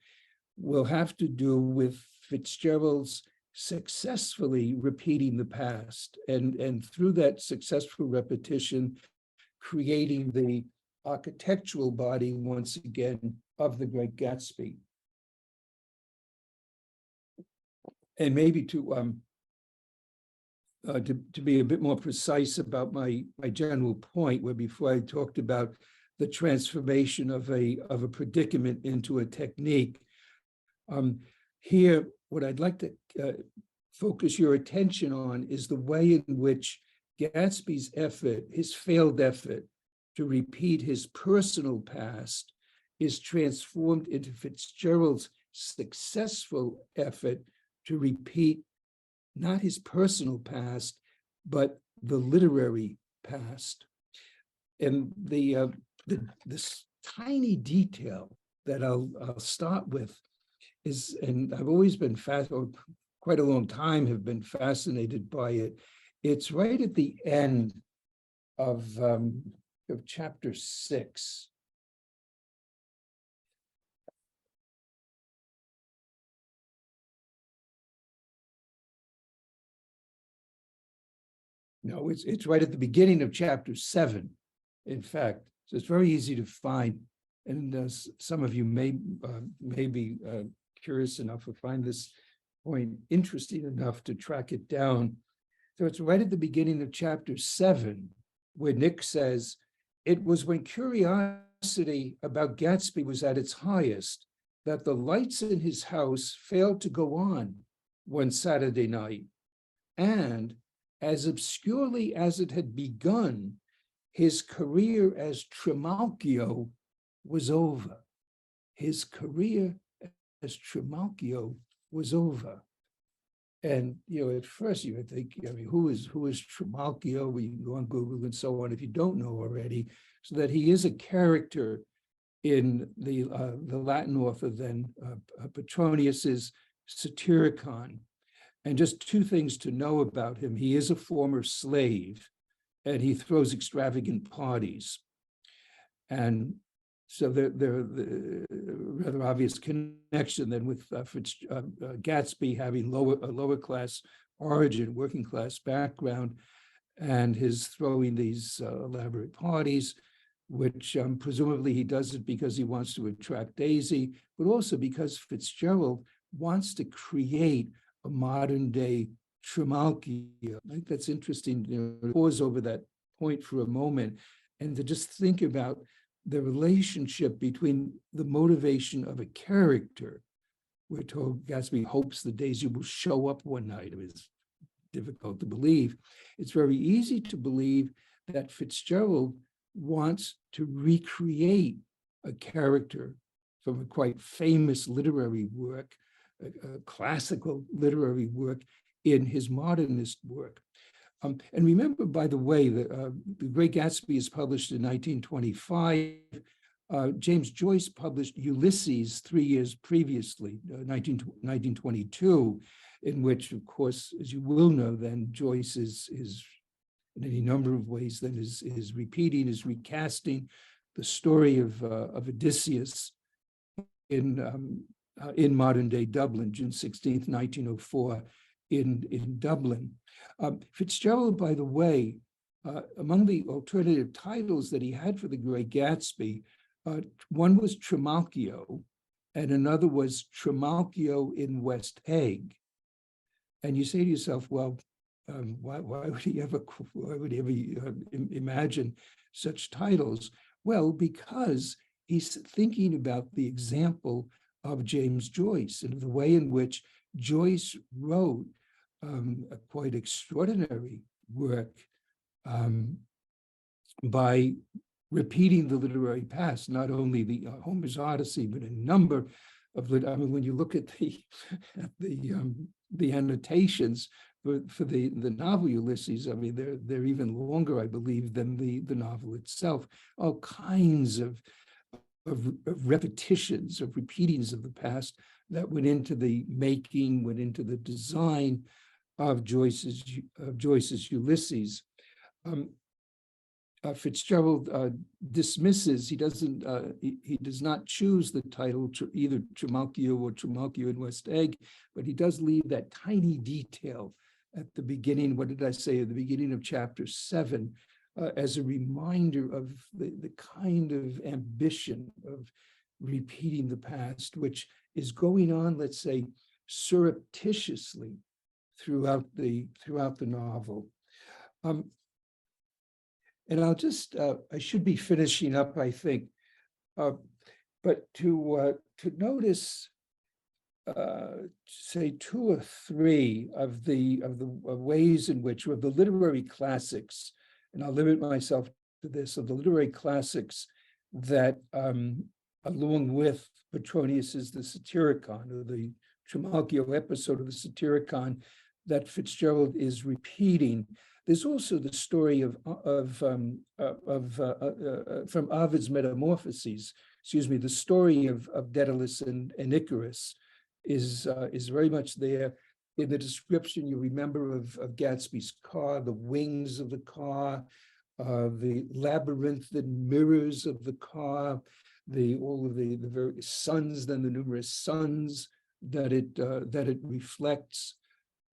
will have to do with Fitzgerald's successfully repeating the past, and through that successful repetition, creating the architectural body once again of The Great Gatsby. And maybe to be a bit more precise about my general point, where before I talked about the transformation of a predicament into a technique. Here, what I'd like to focus your attention on is the way in which Gatsby's effort, his failed effort to repeat his personal past, is transformed into Fitzgerald's successful effort to repeat not his personal past, but the literary past. And this tiny detail that I'll start with is, and I've always been quite a long time have been fascinated by it. It's right at the end of chapter 6, No, it's right at the beginning of chapter 7, in fact. So it's very easy to find. And some of you may be curious enough to find this point interesting enough to track it down. So it's right at the beginning of chapter 7, where Nick says, it was when curiosity about Gatsby was at its highest that the lights in his house failed to go on one Saturday night. And as obscurely as it had begun, his career as Trimalchio was over. His career as Trimalchio was over. And at first you would think, who is Trimalchio? We can go on Google and so on if you don't know already. So that he is a character in the Latin author then Petronius's Satyricon. And just two things to know about him: he is a former slave, and he throws extravagant parties. And so there the rather obvious connection then with Gatsby having a lower class origin, working class background, and his throwing these elaborate parties, which presumably he does it because he wants to attract Daisy, but also because Fitzgerald wants to create a modern day Trimalchio. I think that's interesting to pause over that point for a moment and to just think about the relationship between the motivation of a character. We're told Gatsby hopes that Daisy will show up one night. It's difficult to believe. It's very easy to believe that Fitzgerald wants to recreate a character from a quite famous literary work, a classical literary work, in his modernist work. And remember, by the way, the Great Gatsby is published in 1925. James Joyce published Ulysses 3 years previously, 1922, in which, of course, as you will know, then Joyce is in any number of ways then is repeating, is recasting the story of Odysseus in modern day Dublin, June 16th, 1904, in Dublin. Fitzgerald, by the way, among the alternative titles that he had for the Great Gatsby, one was Trimalchio, and another was Trimalchio in West Egg. And you say to yourself, well, why would he ever imagine such titles? Well, because he's thinking about the example of James Joyce and the way in which Joyce wrote a quite extraordinary work by repeating the literary past, not only the Homer's Odyssey, but a number of, when you look at the annotations for the novel Ulysses, they're even longer, I believe, than the novel itself. All kinds of repetitions, of repeatings of the past that went into the making, went into the design of Joyce's Ulysses. Fitzgerald dismisses, he does not choose the title either Trimalchio or Trimalchio in West Egg, but he does leave that tiny detail at the beginning. What did I say at the beginning of chapter 7, as a reminder of the kind of ambition of repeating the past, which is going on, let's say, surreptitiously throughout the novel. And I'll just, I should be finishing up, I think, but to notice, say 2 or 3 of the ways in which, of the literary classics, and I'll limit myself to this, of the literary classics that, along with Petronius's The Satyricon, or the Trimalchio episode of the Satyricon, that Fitzgerald is repeating. There's also the story from Ovid's Metamorphoses. The story of Daedalus and Icarus is very much there in the description. You remember of Gatsby's car, the wings of the car, the labyrinthine mirrors of the car, all of the various suns, then the numerous suns that it reflects.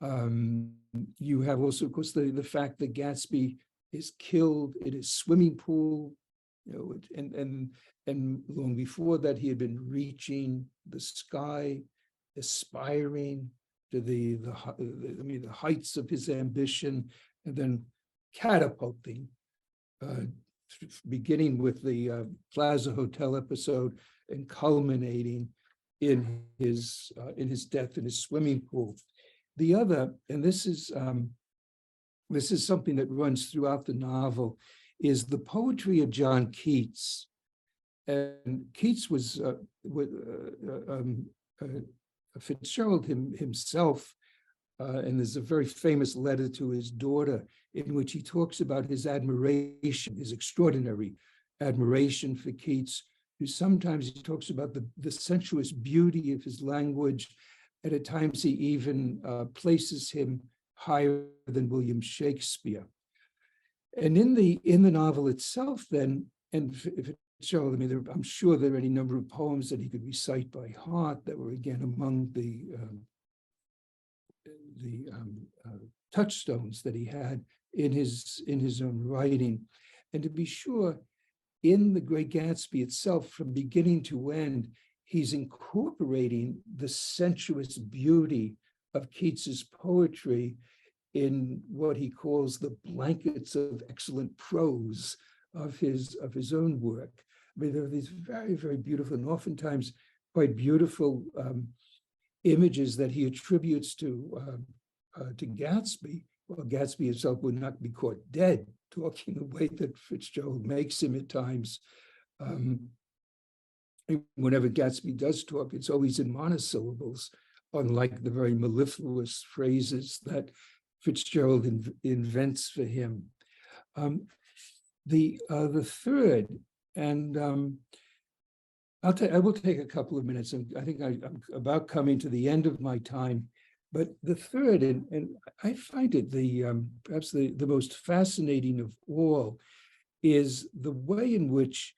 You have also, of course, the fact that Gatsby is killed in his swimming pool, you know, and long before that, he had been reaching the sky, aspiring to the heights of his ambition, and then catapulting, beginning with the Plaza Hotel episode and culminating in his death in his swimming pool. The other, and this is something that runs throughout the novel, is the poetry of John Keats. And Keats was Fitzgerald himself, and there's a very famous letter to his daughter in which he talks about his admiration, his extraordinary admiration for Keats, who sometimes he talks about the sensuous beauty of his language, and at times he even places him higher than William Shakespeare. And in the novel itself, then, and Fitzgerald, I mean, I'm sure there are any number of poems that he could recite by heart that were again among the touchstones that he had in his own writing. And to be sure, in The Great Gatsby itself, from beginning to end, he's incorporating the sensuous beauty of Keats's poetry in what he calls the blankets of excellent prose of his own work. I mean, there are these very, very beautiful and oftentimes quite beautiful images that he attributes to Gatsby. Well, Gatsby himself would not be caught dead talking the way that Fitzgerald makes him at times. Whenever Gatsby does talk, it's always in monosyllables, unlike the very mellifluous phrases that Fitzgerald invents for him. The third, and I will take a couple of minutes, and I think I'm about coming to the end of my time. But the third, and I find it perhaps the most fascinating of all, is the way in which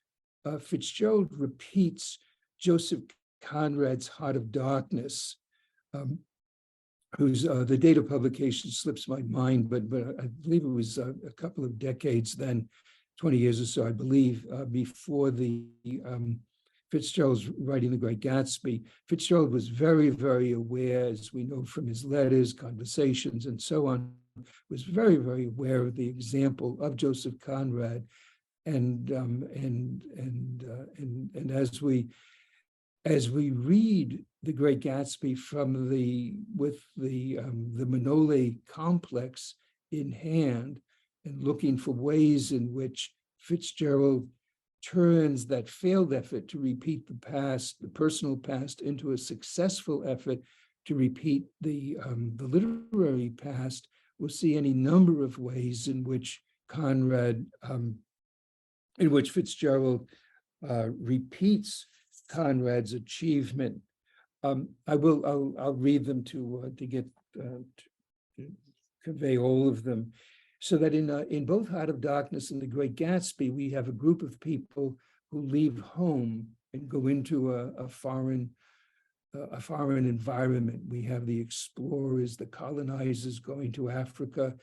Fitzgerald repeats Joseph Conrad's Heart of Darkness, whose the date of publication slips my mind, but I believe it was a couple of decades then, 20 years or so, I believe, before the Fitzgerald's writing The Great Gatsby. Fitzgerald was very, very aware, as we know from his letters, conversations, and so on, was very, very aware of the example of Joseph Conrad. And as we read The Great Gatsby with the Manole complex in hand, and looking for ways in which Fitzgerald turns that failed effort to repeat the past, the personal past, into a successful effort to repeat the literary past, we'll see any number of ways in which Fitzgerald repeats Conrad's achievement. I'll read them to convey all of them. So that in both Heart of Darkness and The Great Gatsby, we have a group of people who leave home and go into a foreign environment. We have the explorers, the colonizers going to Africa,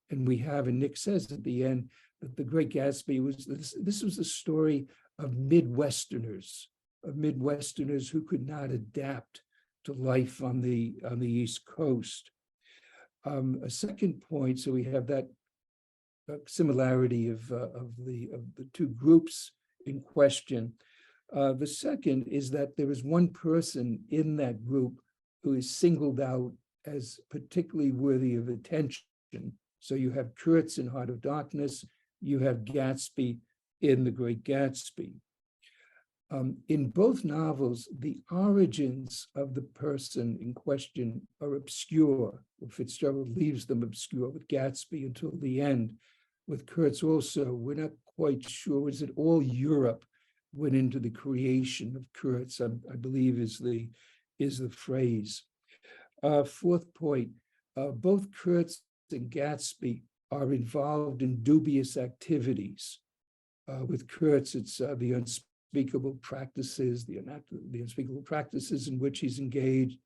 and we have, and Nick says at the end, that The Great Gatsby was this was a story of Midwesterners who could not adapt to life on the East Coast. A second point, so we have that similarity of the two groups in question. The second is that there is one person in that group who is singled out as particularly worthy of attention. So you have Kurtz in Heart of Darkness, you have Gatsby in The Great Gatsby. In both novels, the origins of the person in question are obscure. Fitzgerald leaves them obscure with Gatsby until the end. With Kurtz also, we're not quite sure. Is it all Europe went into the creation of Kurtz? I believe is the phrase. Fourth point, both Kurtz and Gatsby are involved in dubious activities. With Kurtz, it's the unspeakable practices, the unspeakable practices in which he's engaged.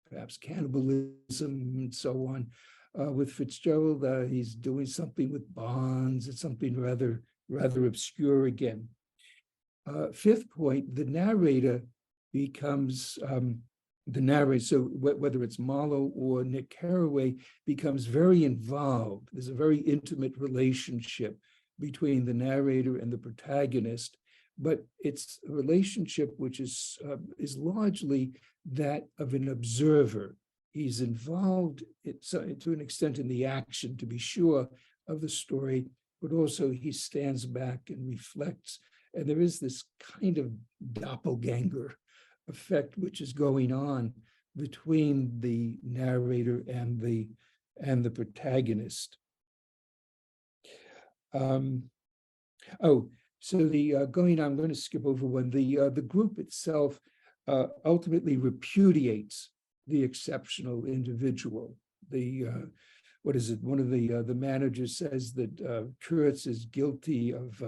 perhaps cannibalism and so on. With Fitzgerald, he's doing something with bonds. It's something rather obscure again. Fifth point, the narrator becomes the narrator, so whether it's Marlowe or Nick Carraway, becomes very involved. There's a very intimate relationship between the narrator and the protagonist, but it's a relationship which is largely that of an observer. He's involved to an extent in the action, to be sure, of the story, but also he stands back and reflects. And there is this kind of doppelganger effect which is going on between the narrator and the protagonist. So the going on, I'm going to skip over one. The group itself ultimately repudiates the exceptional individual. What is it? One of the managers says that Kurtz is guilty of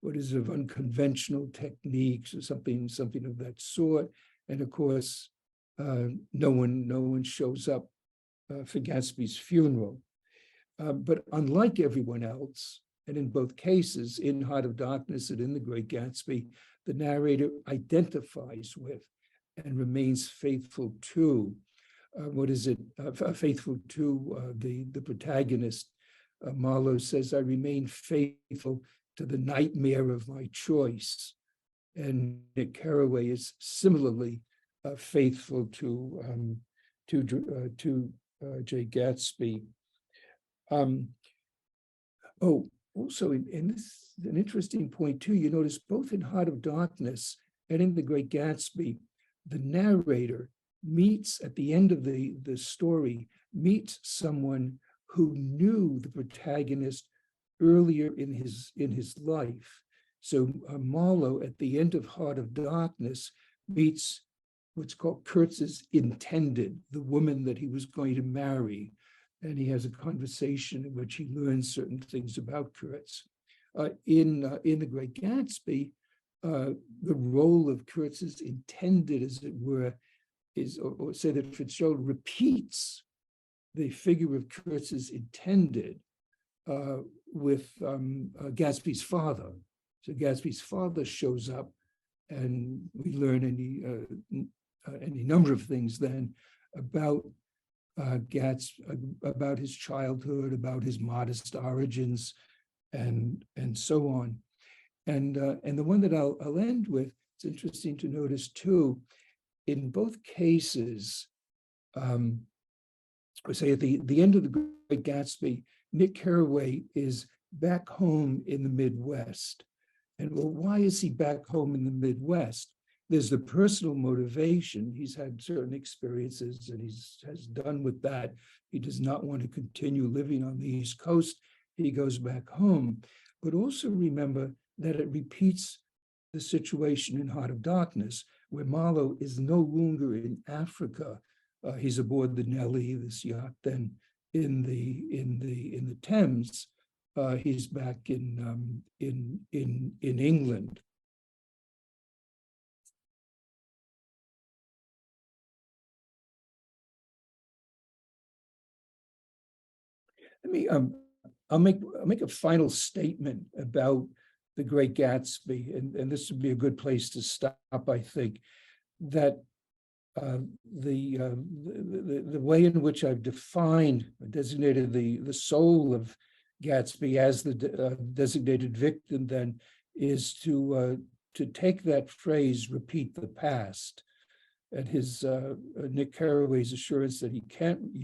of unconventional techniques or something of that sort. And of course, no one shows up for Gatsby's funeral. But unlike everyone else, and in both cases, in Heart of Darkness and in The Great Gatsby, the narrator identifies with and remains faithful to faithful to the protagonist. Marlowe says, "I remain faithful to the nightmare of my choice," and Nick Carraway is similarly faithful to Jay Gatsby. Also, and this is an interesting point too. You notice both in Heart of Darkness and in The Great Gatsby, the narrator meets at the end of the story, meets someone who knew the protagonist earlier in his life. So Marlowe at the end of Heart of Darkness meets what's called Kurtz's intended, the woman that he was going to marry. And he has a conversation in which he learns certain things about Kurtz. In The Great Gatsby, the role of Kurtz's intended, as it were, is, or say that Fitzgerald repeats the figure of Kurtz's intended with Gatsby's father. So Gatsby's father shows up, and we learn any number of things then about about his childhood, about his modest origins, and so on. And the one that I'll end with, it's interesting to notice too, in both cases, say at the end of The Great Gatsby, Nick Carraway is back home in the Midwest. And well, why is he back home in the Midwest? There's the personal motivation. He's had certain experiences and has done with that. He does not want to continue living on the East Coast. He goes back home. But also remember that it repeats the situation in Heart of Darkness, where Marlowe is no longer in Africa. He's aboard the Nellie, this yacht, then in the Thames. He's back in England. I'll make a final statement about The Great Gatsby, and this would be a good place to stop, I think, that the way in which I've designated the soul of Gatsby as the designated victim then is to take that phrase, repeat the past, and his Nick Carraway's assurance that you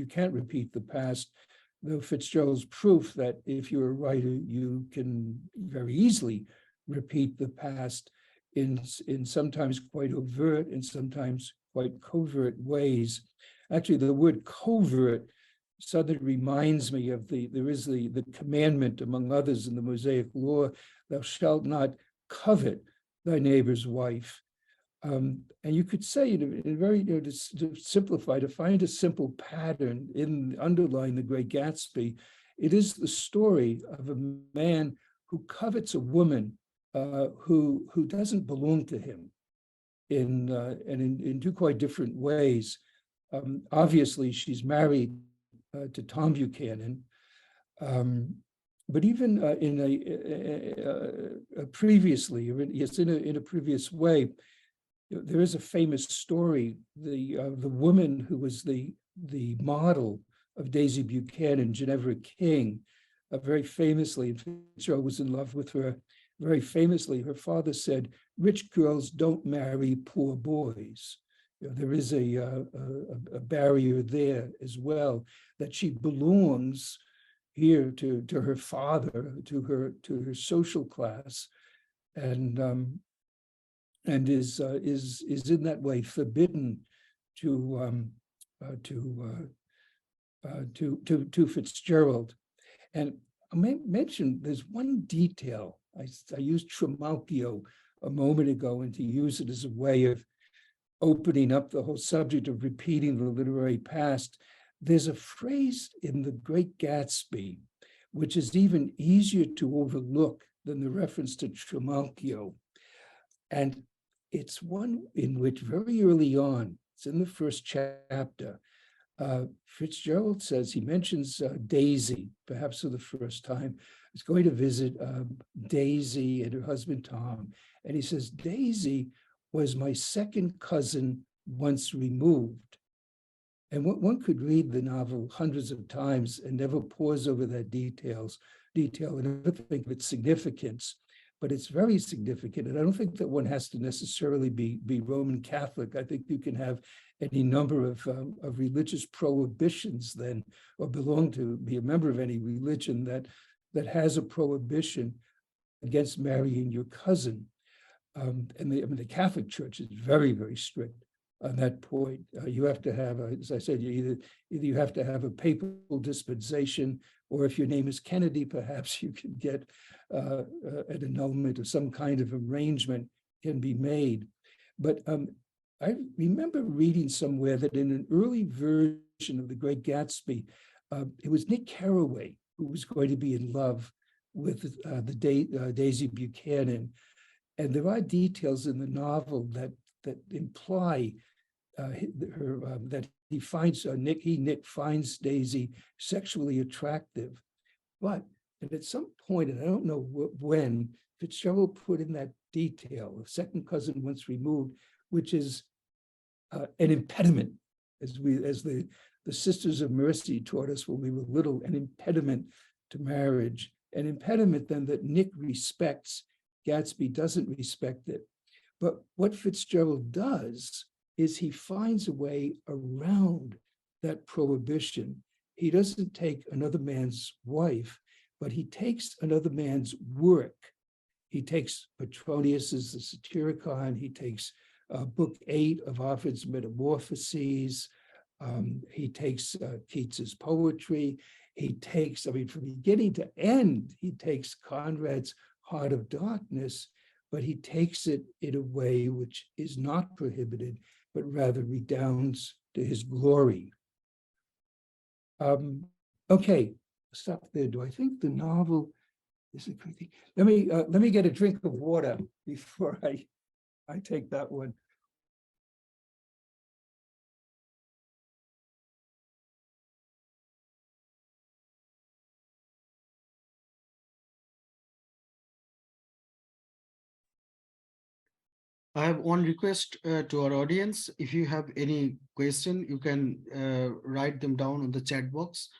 can't repeat the past, though Fitzgerald's proof that if you're a writer, you can very easily repeat the past in sometimes quite overt and sometimes quite covert ways. Actually, the word covert suddenly reminds me of the commandment, among others, in the Mosaic law, thou shalt not covet thy neighbor's wife. And you could say, in very, to simplify, to find a simple pattern underlying The Great Gatsby, it is the story of a man who covets a woman who doesn't belong to him in two quite different ways. Obviously, she's married to Tom Buchanan. But even previously, yes, in a previous way, there is a famous story. The woman who was the model of Daisy Buchanan, Ginevra King, very famously, Fitzgerald was in love with her. Very famously, her father said, "Rich girls don't marry poor boys." There is a barrier there as well, that she belongs here to her father, to her social class, and is in that way forbidden to Fitzgerald. And I may mention there's one detail. I used Trimalchio a moment ago, and to use it as a way of opening up the whole subject of repeating the literary past. There's a phrase in The Great Gatsby, which is even easier to overlook than the reference to Trimalchio. And it's one in which very early on, it's in the first chapter, Fitzgerald says, he mentions Daisy, perhaps for the first time. He's going to visit Daisy and her husband, Tom. And he says, Daisy was my second cousin once removed. And one could read the novel hundreds of times and never pause over that detail and never think of its significance, but it's very significant. And I don't think that one has to necessarily be Roman Catholic. I think you can have any number of religious prohibitions then, or be a member of any religion that has a prohibition against marrying your cousin. And the Catholic Church is very, very strict on that point. You have to have, as I said, either you have to have a papal dispensation, or if your name is Kennedy, perhaps you can get an annulment or some kind of arrangement can be made. But I remember reading somewhere that in an early version of The Great Gatsby, it was Nick Carraway who was going to be in love with Daisy Buchanan. And there are details in the novel that imply that Nick finds Daisy sexually attractive. But at some point, and I don't know when, Fitzgerald put in that detail, a second cousin once removed, which is an impediment, as the Sisters of Mercy taught us when we were little, an impediment to marriage, an impediment then that Nick respects. Gatsby doesn't respect it. But what Fitzgerald does is he finds a way around that prohibition. He doesn't take another man's wife, but he takes another man's work. He takes Petronius's The Satyricon, he takes book 8 of Ovid's Metamorphoses, he takes Keats's poetry, he takes, from beginning to end, he takes Conrad's Heart of Darkness, but he takes it in a way which is not prohibited, but rather redounds to his glory. Okay, stop there. Do I think the novel is a great thing? Let me get a drink of water before I take that one. I have one request to our audience. If you have any question, you can write them down on the chat box.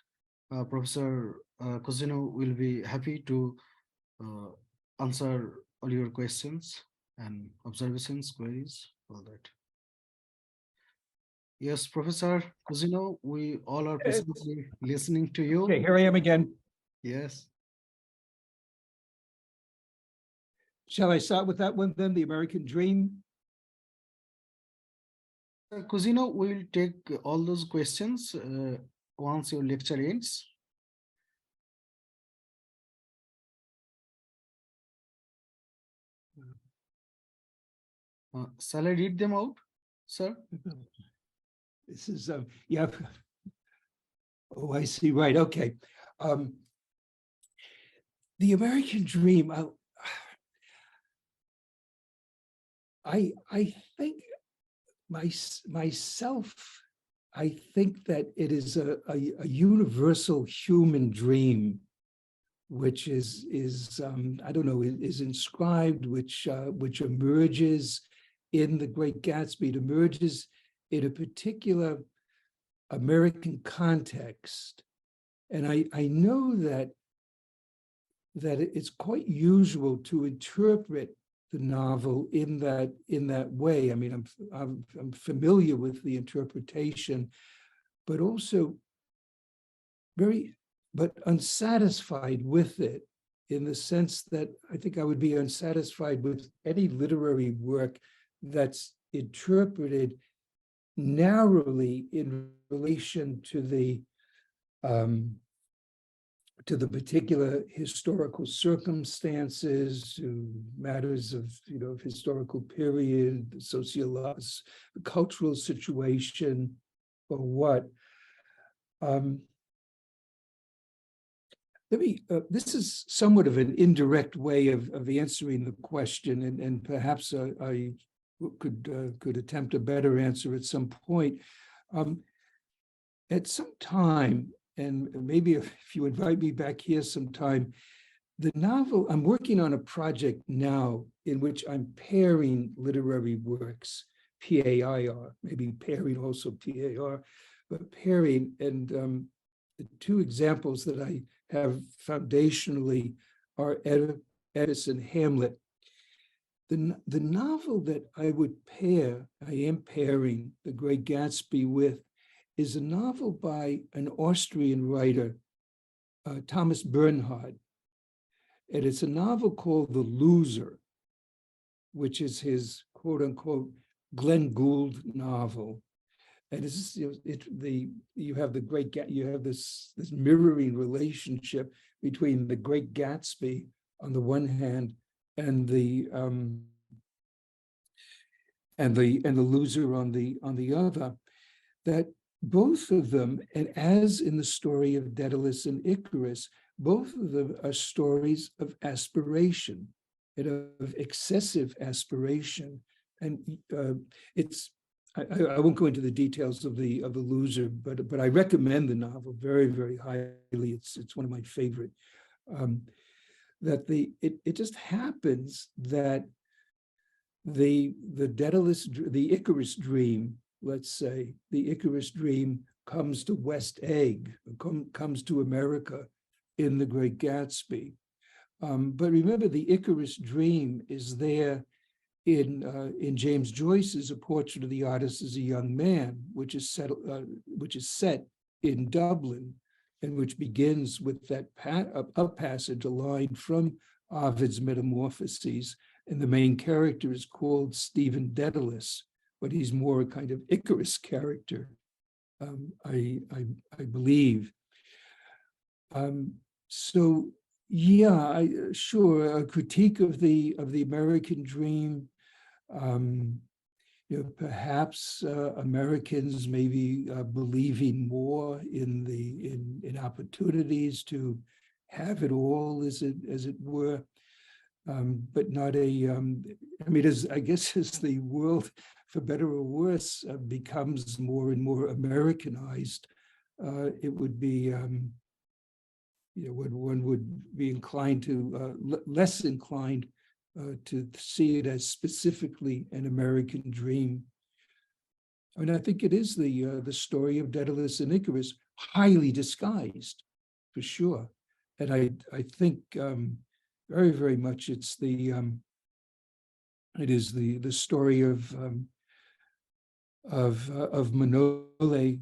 Professor Cousineau will be happy to answer all your questions and observations, queries, all that. Yes, Professor Cousineau, we all are patiently listening to you. Okay, here I am again. Yes. Shall I start with that one then, The American Dream? Cousineau, we will take all those questions once your lecture ends. Shall I read them out, sir? This is, yeah. Oh, I see, right, okay. The American Dream, I think myself I think that it is a universal human dream, which is I don't know, is inscribed, which emerges in The Great Gatsby. It emerges in a particular American context, and I know that it's quite usual to interpret the novel in that way. I mean, I'm familiar with the interpretation, but also but unsatisfied with it, in the sense that I think I would be unsatisfied with any literary work that's interpreted narrowly in relation to the particular historical circumstances, to matters of historical period, the sociological, the cultural situation, or what. This is somewhat of an indirect way of answering the question, and perhaps I could attempt a better answer at some point. At some time, and maybe if you invite me back here sometime, the novel, I'm working on a project now in which I'm pairing literary works, P-A-I-R, maybe pairing also P-A-R, but pairing, and the two examples that I have foundationally are Oedipus and Hamlet. The novel that I am pairing The Great Gatsby with, is a novel by an Austrian writer, Thomas Bernhard. And it's a novel called The Loser, which is his quote unquote Glenn Gould novel. And it's you have this mirroring relationship between The Great Gatsby on the one hand and the Loser on the other, that both of them, and as in the story of Daedalus and Icarus, both of them are stories of aspiration and of excessive aspiration. And I won't go into the details of the Loser, but I recommend the novel very, very highly. It's one of my favorite. That it just happens that the Icarus dream, let's say, the Icarus dream comes to West Egg, comes to America in The Great Gatsby. But remember, the Icarus dream is there in James Joyce's A Portrait of the Artist as a Young Man, which is set in Dublin, and which begins with that a passage, a line from Ovid's Metamorphoses, and the main character is called Stephen Daedalus, but he's more a kind of Icarus character, I believe. So yeah, sure, a critique of the American dream. Perhaps Americans maybe believing more in opportunities to have it all, as it were, but not I guess as the world, for better or worse, becomes more and more Americanized, it would be one would be inclined to less inclined to see it as specifically an American dream. I mean, I think it is the story of Daedalus and Icarus, highly disguised, for sure. And I think very, very much it is the story of Manole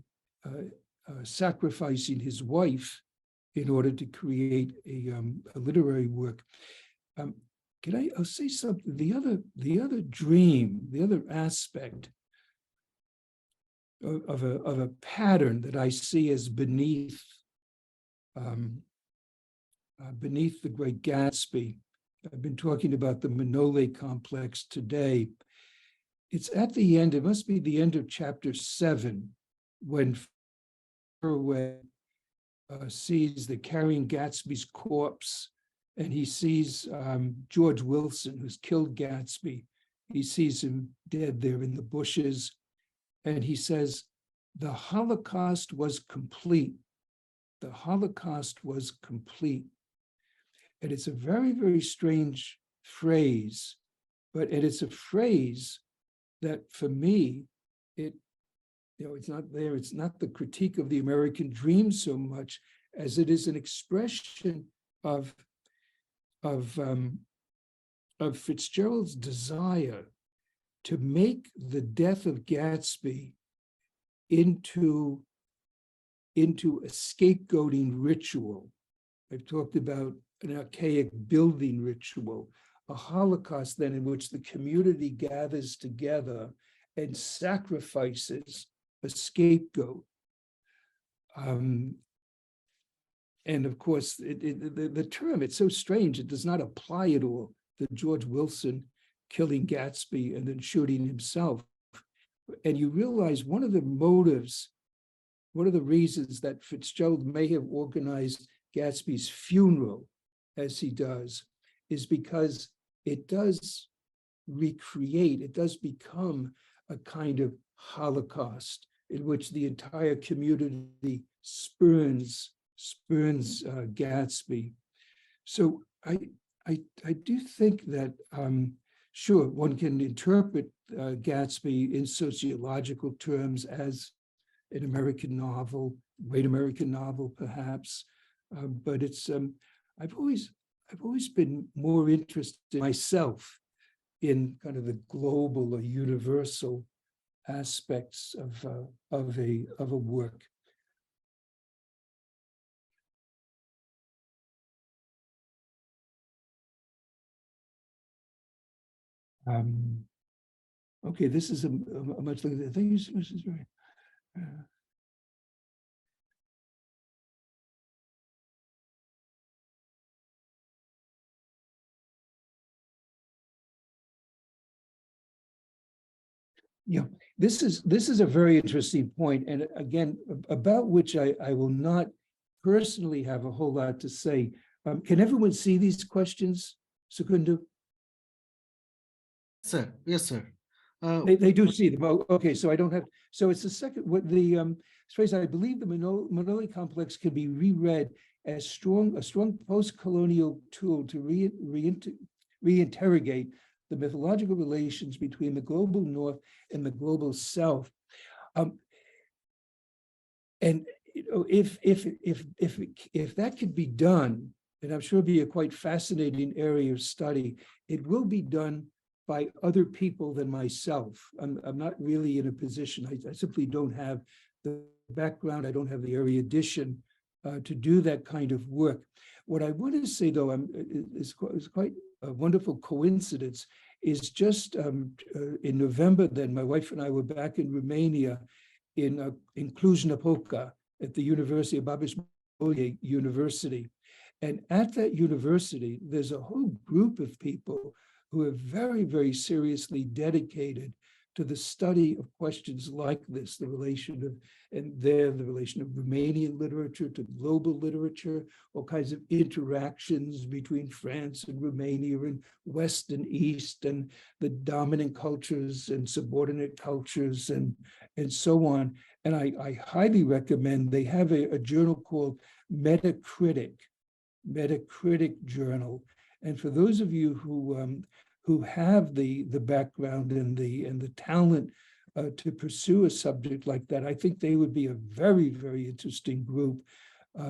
sacrificing his wife in order to create a literary work. I'll say something? The other dream, the other aspect of a pattern that I see as beneath The Great Gatsby. I've been talking about the Manole complex today. It's at the end, it must be the end of chapter 7, when sees the carrying Gatsby's corpse, and he sees George Wilson, who's killed Gatsby. He sees him dead there in the bushes, and he says, the Holocaust was complete. The Holocaust was complete. And it's a very, very strange phrase, but it is a phrase that for me, it's not there. It's not the critique of the American dream so much as it is an expression of Fitzgerald's desire to make the death of Gatsby into a scapegoating ritual. I've talked about an archaic building ritual, a Holocaust then in which the community gathers together and sacrifices a scapegoat. And of course, the term, it's so strange, it does not apply at all to George Wilson killing Gatsby and then shooting himself. And you realize one of the motives, one of the reasons that Fitzgerald may have organized Gatsby's funeral as he does is because it does recreate, it does become a kind of Holocaust in which the entire community spurns Gatsby. So I do think that sure, one can interpret Gatsby in sociological terms as an American novel, great American novel, perhaps. But it's I've always been more interested myself in kind of the global or universal aspects of a work. Okay, this is a much longer. I think this is very. Yeah, this is a very interesting point, and again, about which I will not personally have a whole lot to say. Can everyone see these questions, Secundu? Sir, yes, sir. They do see them. Oh, okay, so I don't have. So it's the second. What the phrase? I believe the Manole complex can be reread as a strong post-colonial tool to reinterrogate the mythological relations between the global North and the global South. And you know, if that could be done, and I'm sure it'd be a quite fascinating area of study, it will be done by other people than myself. I'm not really in a position, I simply don't have the background, I don't have the erudition to do that kind of work. What I want to say, though, is quite a wonderful coincidence, is just in November, then my wife and I were back in Romania in Cluj-Napoca at the University of Babeș University. And at that university, there's a whole group of people who are very, very seriously dedicated to the study of questions like this, the relation of Romanian literature to global literature, all kinds of interactions between France and Romania and West and East, and the dominant cultures and subordinate cultures and so on. And I highly recommend, they have a journal called Metacritic Journal. And for those of you who have the background and the talent to pursue a subject like that, I think they would be a very, very interesting group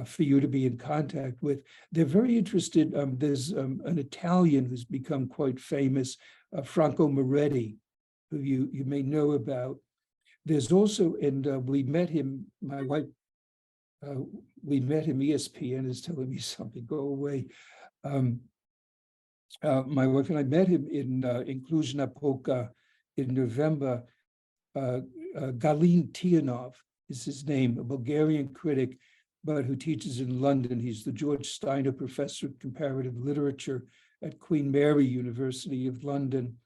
for you to be in contact with. They're very interested. There's an Italian who's become quite famous, Franco Moretti, who you may know about. There's also, and we met him, my wife, we met him, ESPN is telling me something, go away. My wife and I met him in Cluj-Napoca in November. Galin Tianov is his name, a Bulgarian critic, but who teaches in London. He's the George Steiner Professor of Comparative Literature at Queen Mary University of London.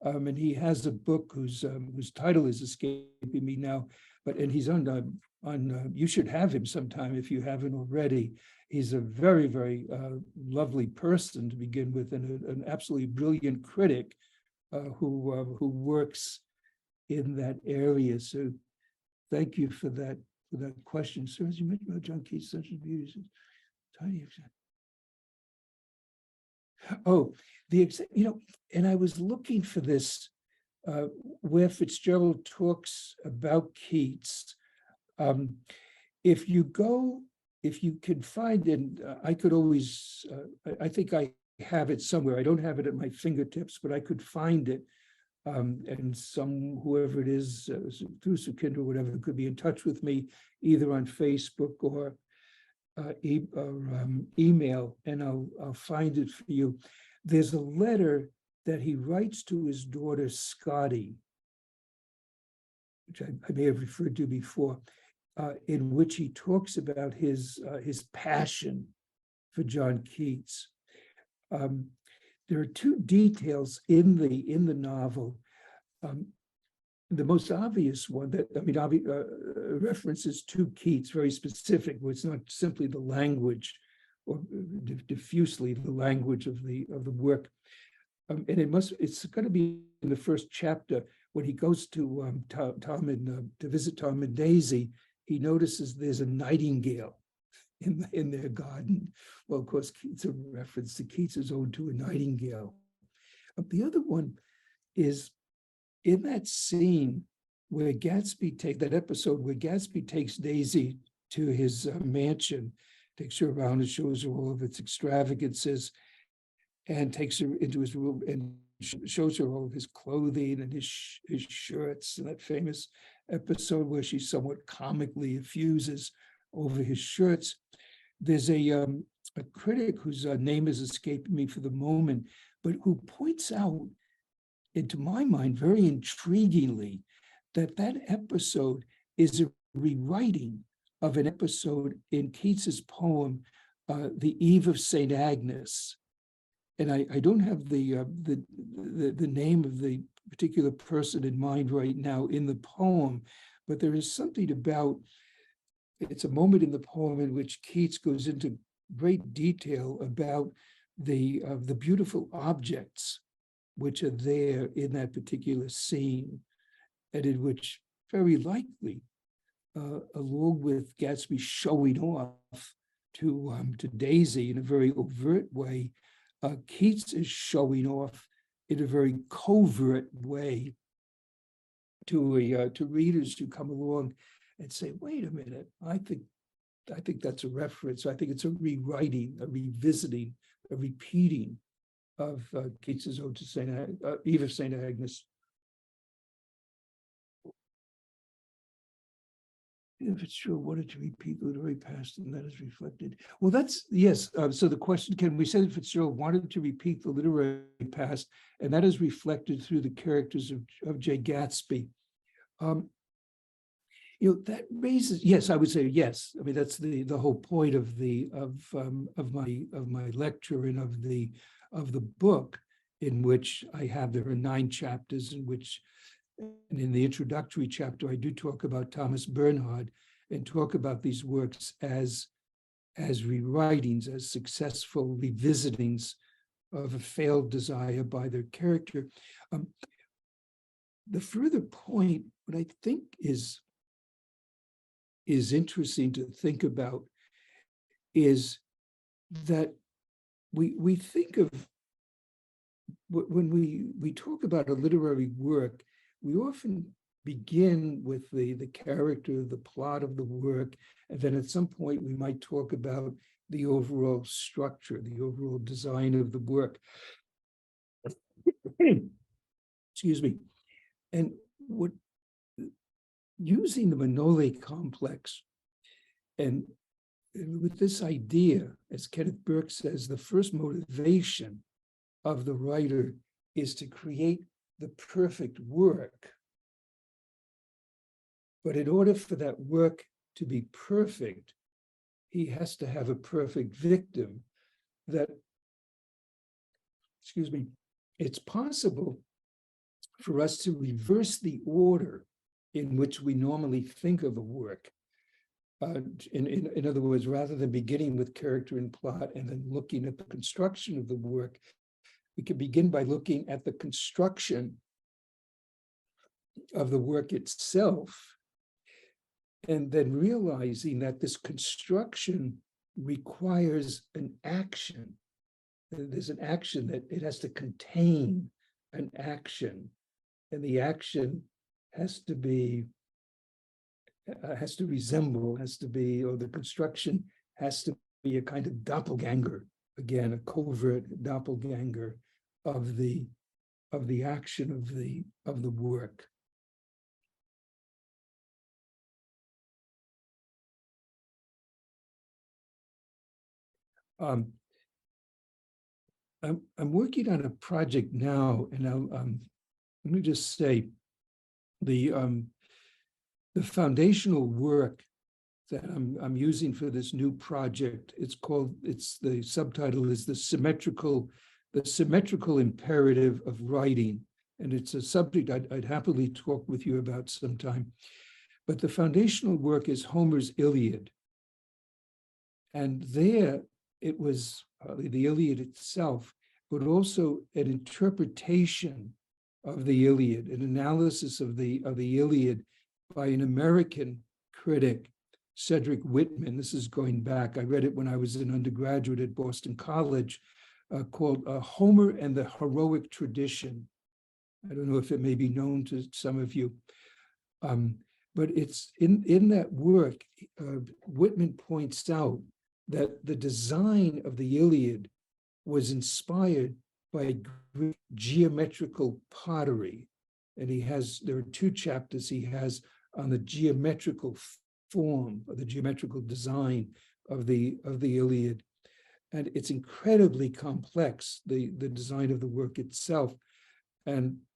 And he has a book whose title is escaping me now, and he's on you should have him sometime if you haven't already. He's a very, very lovely person to begin with, and an absolutely brilliant critic who works in that area. So thank you for that question. So as you mentioned about John Keats' central views, tiny example. Oh, and I was looking for this where Fitzgerald talks about Keats. If you can find it, I could always, I think I have it somewhere. I don't have it at my fingertips, but I could find it. And whoever it is, through Sukinder or whatever, could be in touch with me either on Facebook or email, and I'll find it for you. There's a letter that he writes to his daughter Scotty, which I may have referred to before, in which he talks about his passion for John Keats. There are two details in the novel. The most obvious one references to Keats, very specific, where it's not simply the language or diffusely the language of the work. And it's going to be in the first chapter when he goes to to visit Tom and Daisy. He notices there's a nightingale in their garden. Well, of course, it's a reference to Keats' ode to a nightingale. The other one is in that scene where that episode where Gatsby takes Daisy to his mansion, takes her around and shows her all of its extravagances, and takes her into his room and shows her all of his clothing and his shirts, and that famous episode where she somewhat comically effuses over his shirts. There's a critic whose name is escaping me for the moment, but who points out, and to my mind, very intriguingly, that episode is a rewriting of an episode in Keats's poem, "The Eve of St. Agnes." And I don't have the name of the particular person in mind right now in the poem, but there is something about, it's a moment in the poem in which Keats goes into great detail about the beautiful objects which are there in that particular scene, and in which very likely, along with Gatsby showing off to Daisy in a very overt way, Keats is showing off in a very covert way to readers who come along and say, "Wait a minute, I think that's a reference. I think it's a rewriting, a revisiting, a repeating of Keats's ode to Eve of St. Agnes." If it's true, wanted to repeat the literary past, and that is reflected. Well, that's, yes. So the question, can we say that Fitzgerald wanted to repeat the literary past, and that is reflected through the characters of J. Gatsby? That raises, yes, I would say yes. I mean, that's the whole point of my lecture and of the book, in which there are 9 chapters in which, and in the introductory chapter, I do talk about Thomas Bernhard and talk about these works as rewritings, as successful revisitings of a failed desire by their character. The further point, what I think is interesting to think about, is that we think of, when we talk about a literary work, we often begin with the character, the plot of the work, and then at some point we might talk about the overall structure, the overall design of the work. Excuse me. And using the Manole complex, and with this idea, as Kenneth Burke says, the first motivation of the writer is to create the perfect work. But in order for that work to be perfect, he has to have a perfect victim. It's possible for us to reverse the order in which we normally think of a work. In other words, rather than beginning with character and plot and then looking at the construction of the work, we can begin by looking at the construction of the work itself, and then realizing that this construction requires an action. There's an action that it has to contain an action, and the action has to be, has to resemble, has to be, or the construction has to be a kind of doppelganger, again, a covert doppelganger of the action of the work. I'm working on a project now, and let me just say the foundational work that I'm using for this new project. The subtitle is the symmetrical imperative of writing, and it's a subject I'd happily talk with you about sometime. But the foundational work is Homer's Iliad, and there it was the Iliad itself, but also an interpretation of the Iliad, an analysis of the Iliad by an American critic, Cedric Whitman. This is going back. I read it when I was an undergraduate at Boston College, called Homer and the Heroic Tradition. I don't know if it may be known to some of you, but it's in that work, Whitman points out that the design of the Iliad was inspired by Greek geometrical pottery. And there are 2 chapters he has on the geometrical form, or the geometrical design of the Iliad. And it's incredibly complex, the design of the work itself. And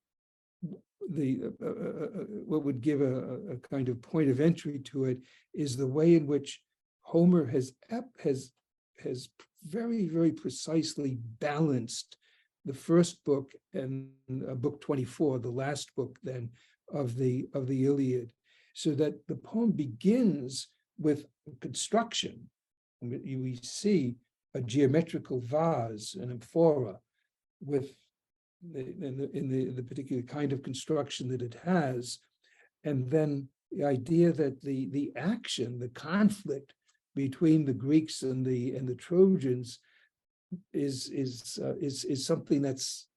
what would give a kind of point of entry to it is the way in which Homer has very, very precisely balanced the first book and book 24, the last book then of the Iliad, so that the poem begins with construction. We see a geometrical vase, an amphora, with in the particular kind of construction that it has, and then the idea that the action, the conflict between the Greeks and the Trojans is something that's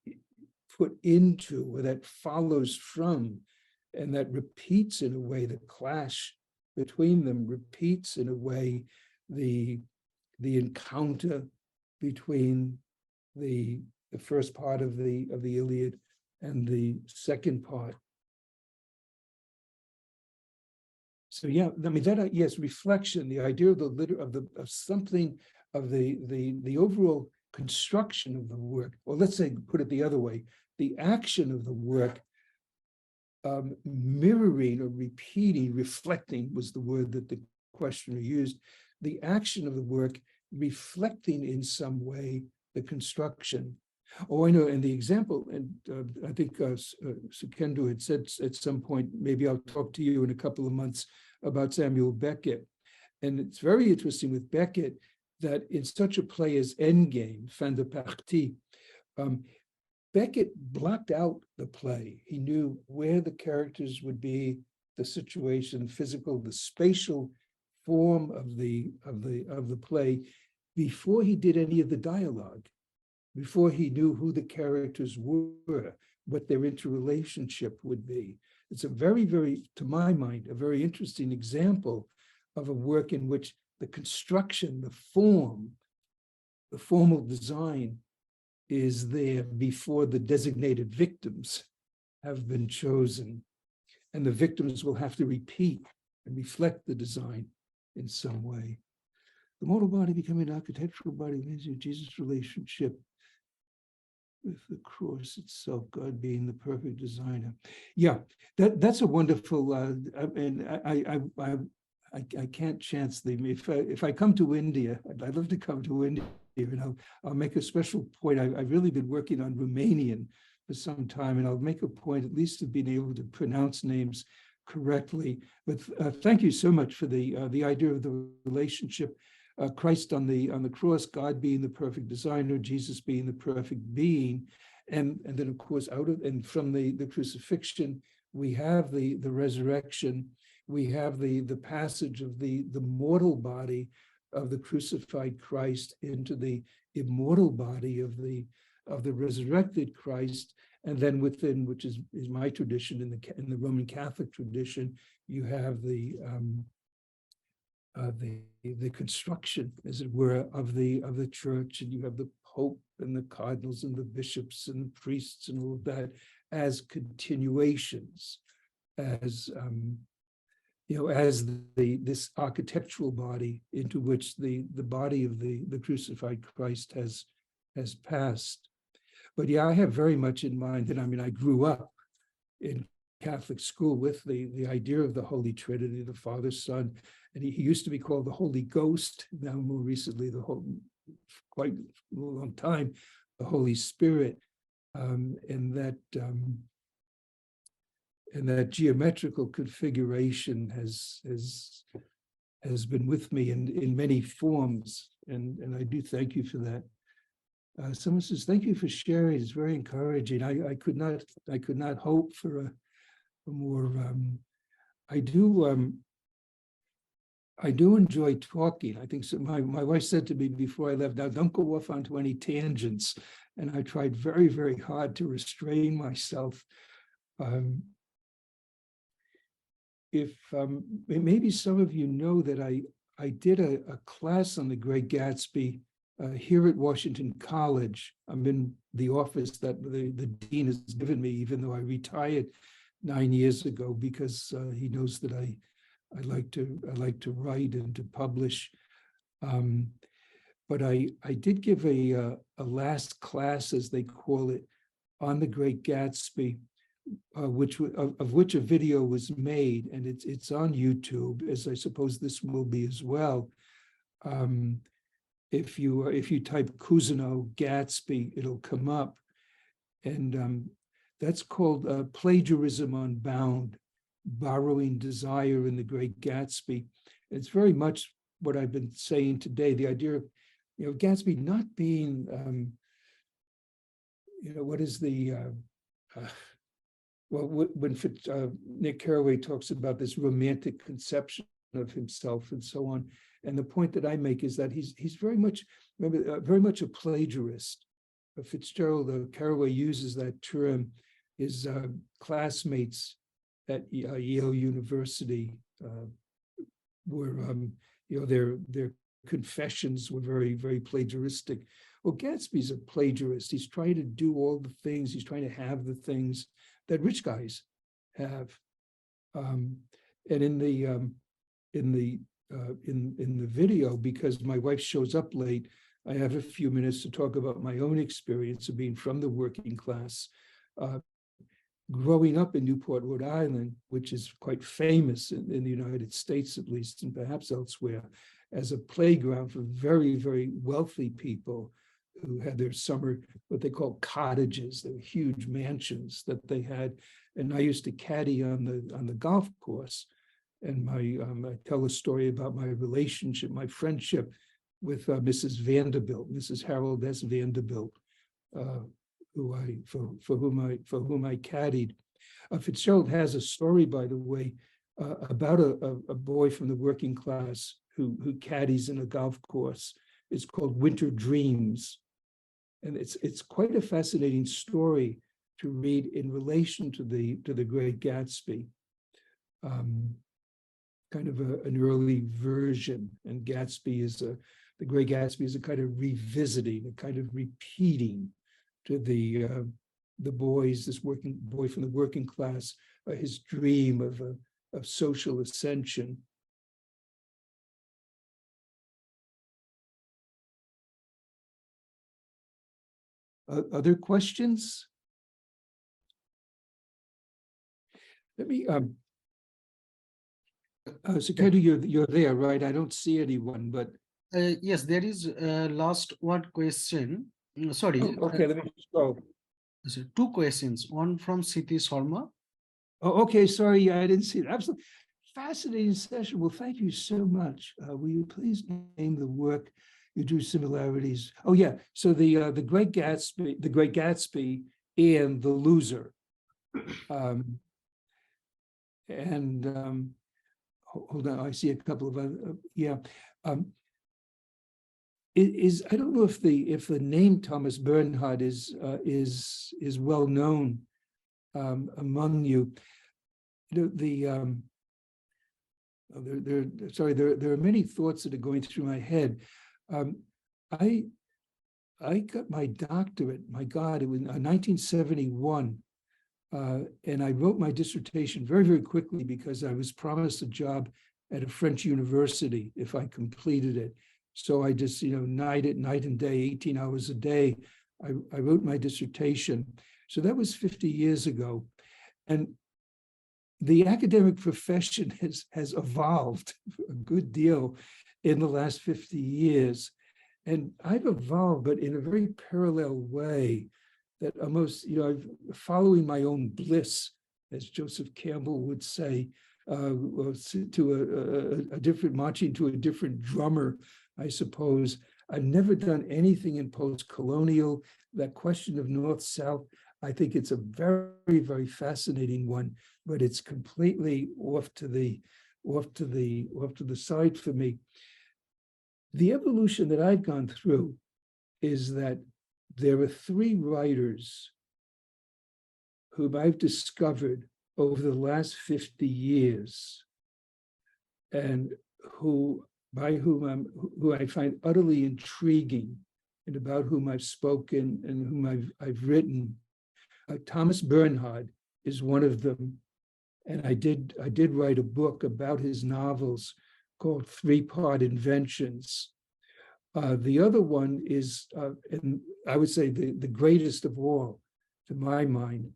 put into, or that follows from, and that repeats in a way, the clash between them repeats in a way the encounter between the first part of the Iliad and the second part. So yeah, I mean that, yes, reflection, the idea of of something of the overall construction of the work, or let's say, put it the other way, the action of the work mirroring or repeating, reflecting was the word that the questioner used, the action of the work reflecting in some way the construction. Oh, I know, and the example, and I think Sukendo had said at some point, maybe I'll talk to you in a couple of months about Samuel Beckett. And it's very interesting with Beckett that in such a play as Endgame, Fin de Partie, Beckett blocked out the play. He knew where the characters would be, the situation, physical, the spatial form of the play, before he did any of the dialogue, before he knew who the characters were, what their interrelationship would be. It's a very, very, to my mind, a very interesting example of a work in which the construction, the form, the formal design is there before the designated victims have been chosen. And the victims will have to repeat and reflect the design in some way. The model body becoming an architectural body means Jesus' relationship with the cross itself, God being the perfect designer. Yeah, that's a wonderful, and I can't chance if I come to India, I'd love to come to India, and I'll make a special point. I've really been working on Romanian for some time, and I'll make a point at least of being able to pronounce names correctly. But thank you so much for the idea of the relationship. Christ on the cross, God being the perfect designer, Jesus being the perfect being, and then of course from the crucifixion we have the resurrection, we have the passage of the mortal body of the crucified Christ into the immortal body of the resurrected Christ, and then within, which is my tradition in the Roman Catholic tradition, you have the construction, as it were, of the church, and you have the Pope and the cardinals and the bishops and the priests and all of that as continuations, as as this architectural body into which the body of the crucified Christ has passed. But yeah, I have very much in mind that, I grew up in Catholic school with the idea of the Holy Trinity, the Father, Son, and he used to be called the Holy Ghost. Now, more recently, quite a long time, the Holy Spirit, and that geometrical configuration has been with me in many forms, and I do thank you for that. Someone says, "Thank you for sharing. It's very encouraging." I could not hope for a more. I do enjoy talking. I think so. My wife said to me before I left, "Now don't go off onto any tangents," and I tried very, very hard to restrain myself. If maybe some of you know that I did a class on the Great Gatsby here at Washington College. I'm in the office that the dean has given me, even though I retired 9 years ago, because he knows that I like to write and to publish. But I did give a last class, as they call it, on the Great Gatsby, of which a video was made, and it's on YouTube, as I suppose this will be as well. If you type Cousineau Gatsby, it'll come up, and that's called Plagiarism Unbound: Borrowing Desire in the Great Gatsby. It's very much what I've been saying today. The idea of Gatsby not being what is the well, when Nick Carraway talks about this romantic conception of himself and so on, and the point that I make is that he's very much a plagiarist. Fitzgerald, Carraway uses that term. His classmates at Yale University were, their confessions were very, very plagiaristic. Well, Gatsby's a plagiarist. He's trying to do all the things. He's trying to have the things that rich guys have. And in the video, because my wife shows up late, I have a few minutes to talk about my own experience of being from the working class, growing up in Newport, Rhode Island, which is quite famous in the United States, at least, and perhaps elsewhere, as a playground for very, very wealthy people who had their summer, what they call cottages. They were huge mansions that they had. And I used to caddy on the golf course. And I tell a story about my relationship, my friendship with Mrs. Vanderbilt, Mrs. Harold S. Vanderbilt, for whom I caddied. Fitzgerald has a story, by the way, about a boy from the working class who caddies in a golf course. It's called Winter Dreams, and it's quite a fascinating story to read in relation to the Great Gatsby. Kind of an early version, and the Great Gatsby is a kind of revisiting, a kind of repeating to the this boy from the working class, his dream of social ascension. Other questions? Let me. So Kedu, you're there, right? I don't see anyone, but yes, there is last one question. Sorry. Okay, let me just go. Two questions. One from Siti Sharma. Oh, okay. Sorry, I didn't see it. Absolutely fascinating session. Well, thank you so much. Will you please name the work you drew similarities? Oh, yeah. So the Great Gatsby, and The Loser. hold on, I see a couple of other, yeah. I don't know if the name Thomas Bernhard is well known among you. There are many thoughts that are going through my head. I got my doctorate, my God, it was in 1971. And I wrote my dissertation very, very quickly because I was promised a job at a French university if I completed it. So I just, night and day, 18 hours a day, I wrote my dissertation. So that was 50 years ago. And the academic profession has evolved a good deal in the last 50 years. And I've evolved, but in a very parallel way that almost, following my own bliss, as Joseph Campbell would say, to a different, marching to a different drummer, I suppose. I've never done anything in post-colonial. That question of North-South, I think it's a very, very fascinating one, but it's completely off to the side for me. The evolution that I've gone through is that there are three writers whom I've discovered over the last 50 years and who I find utterly intriguing and about whom I've spoken and whom I've written. Thomas Bernhard is one of them. And I did write a book about his novels called Three-Part Inventions. The other one is, and I would say the greatest of all, to my mind,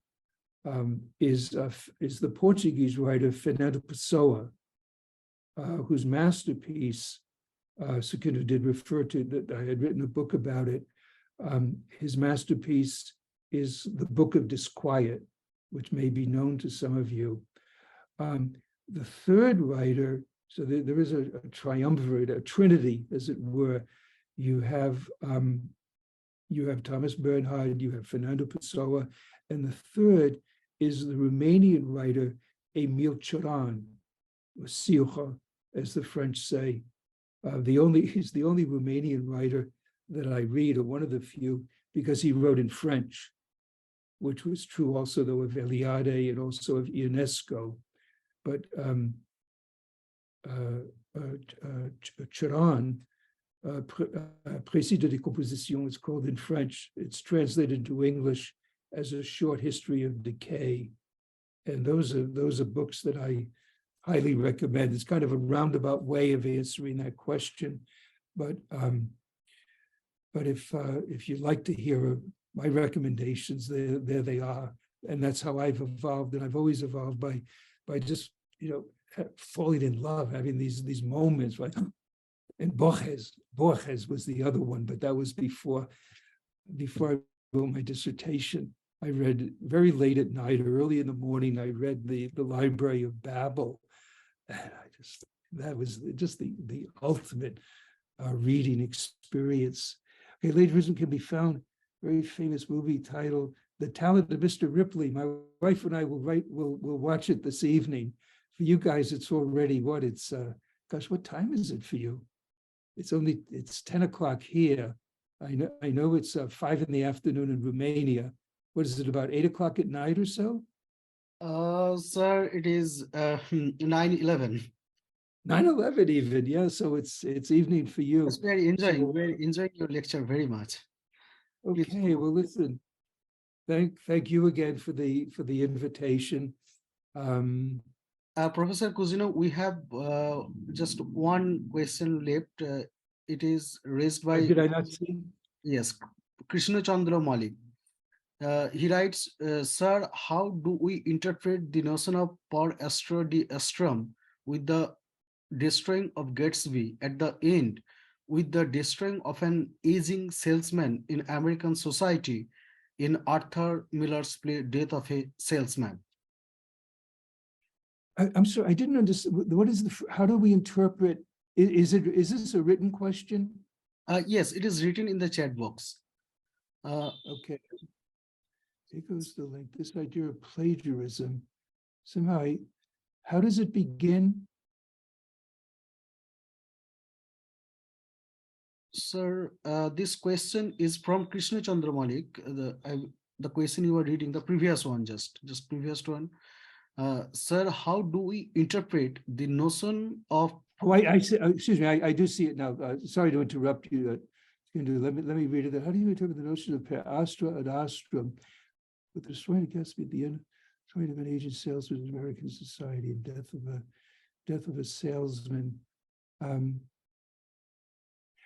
is the Portuguese writer Fernando Pessoa, whose masterpiece, Sukinda did refer to, that I had written a book about it. His masterpiece is the Book of Disquiet, which may be known to some of you. The third writer, so there is a triumvirate, a trinity, as it were. You have Thomas Bernhard, you have Fernando Pessoa, and the third is the Romanian writer Emil Cioran, or Ciuha, as the French say. He's the only Romanian writer that I read, or one of the few, because he wrote in French, which was true also, though, of Eliade and also of Ionesco. But Cioran, Précis de décomposition, it's called in French. It's translated into English as A Short History of Decay. And those are books that I highly recommend. It's kind of a roundabout way of answering that question. But if you'd like to hear my recommendations, there they are. And that's how I've evolved. And I've always evolved by just, falling in love, having these moments, right? And Borges was the other one, but that was before I wrote my dissertation. I read very late at night, early in the morning, I read the Library of Babel. And that was just the ultimate reading experience. Okay, Ladies can be found, very famous movie titled The Talent of Mr. Ripley. My wife and I we'll watch it this evening. For you guys, it's already gosh, what time is it for you? It's 10 o'clock here. I know it's 5 in the afternoon in Romania. What is it, about 8 o'clock at night or so? Sir, it is 9:11. 9:11 even, yeah. So it's evening for you. Yes, we're enjoying your lecture very much. Okay, well, listen. Thank you again for the invitation. Professor Cousineau, we have just one question left. It is raised by. Did I not see? Yes, Krishna Chandra Malik. He writes, sir, how do we interpret the notion of per astra de astrum with the destroying of GATSBY at the end, with the destroying of an aging salesman in American society in Arthur Miller's play Death of a Salesman? I'm sorry, I didn't understand. What is how do we interpret? Is this a written question? Yes, it is written in the chat box. Okay. Here goes the link. This idea of plagiarism. Somehow, how does it begin? Sir, this question is from Krishna Chandra Malik. The question you were reading, the previous one, just previous one. Sir, how do we interpret the notion of? Oh, I see, excuse me, I do see it now. Sorry to interrupt you. Let me read it. How do you interpret the notion of per astra ad astrum with the story of GATSBY at the end, story of an agent salesman in American society and death of a salesman?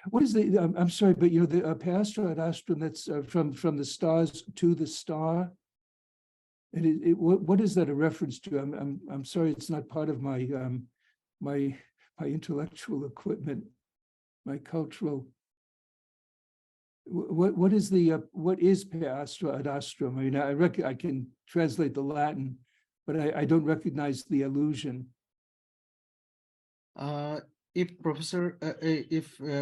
What is the? I'm sorry, but the per astra ad astrum. That's from the stars to the star. And what is that a reference to? I'm sorry, it's not part of my my intellectual equipment, my cultural. What is per astra ad astrum? I mean, I can translate the Latin, but I don't recognize the allusion. If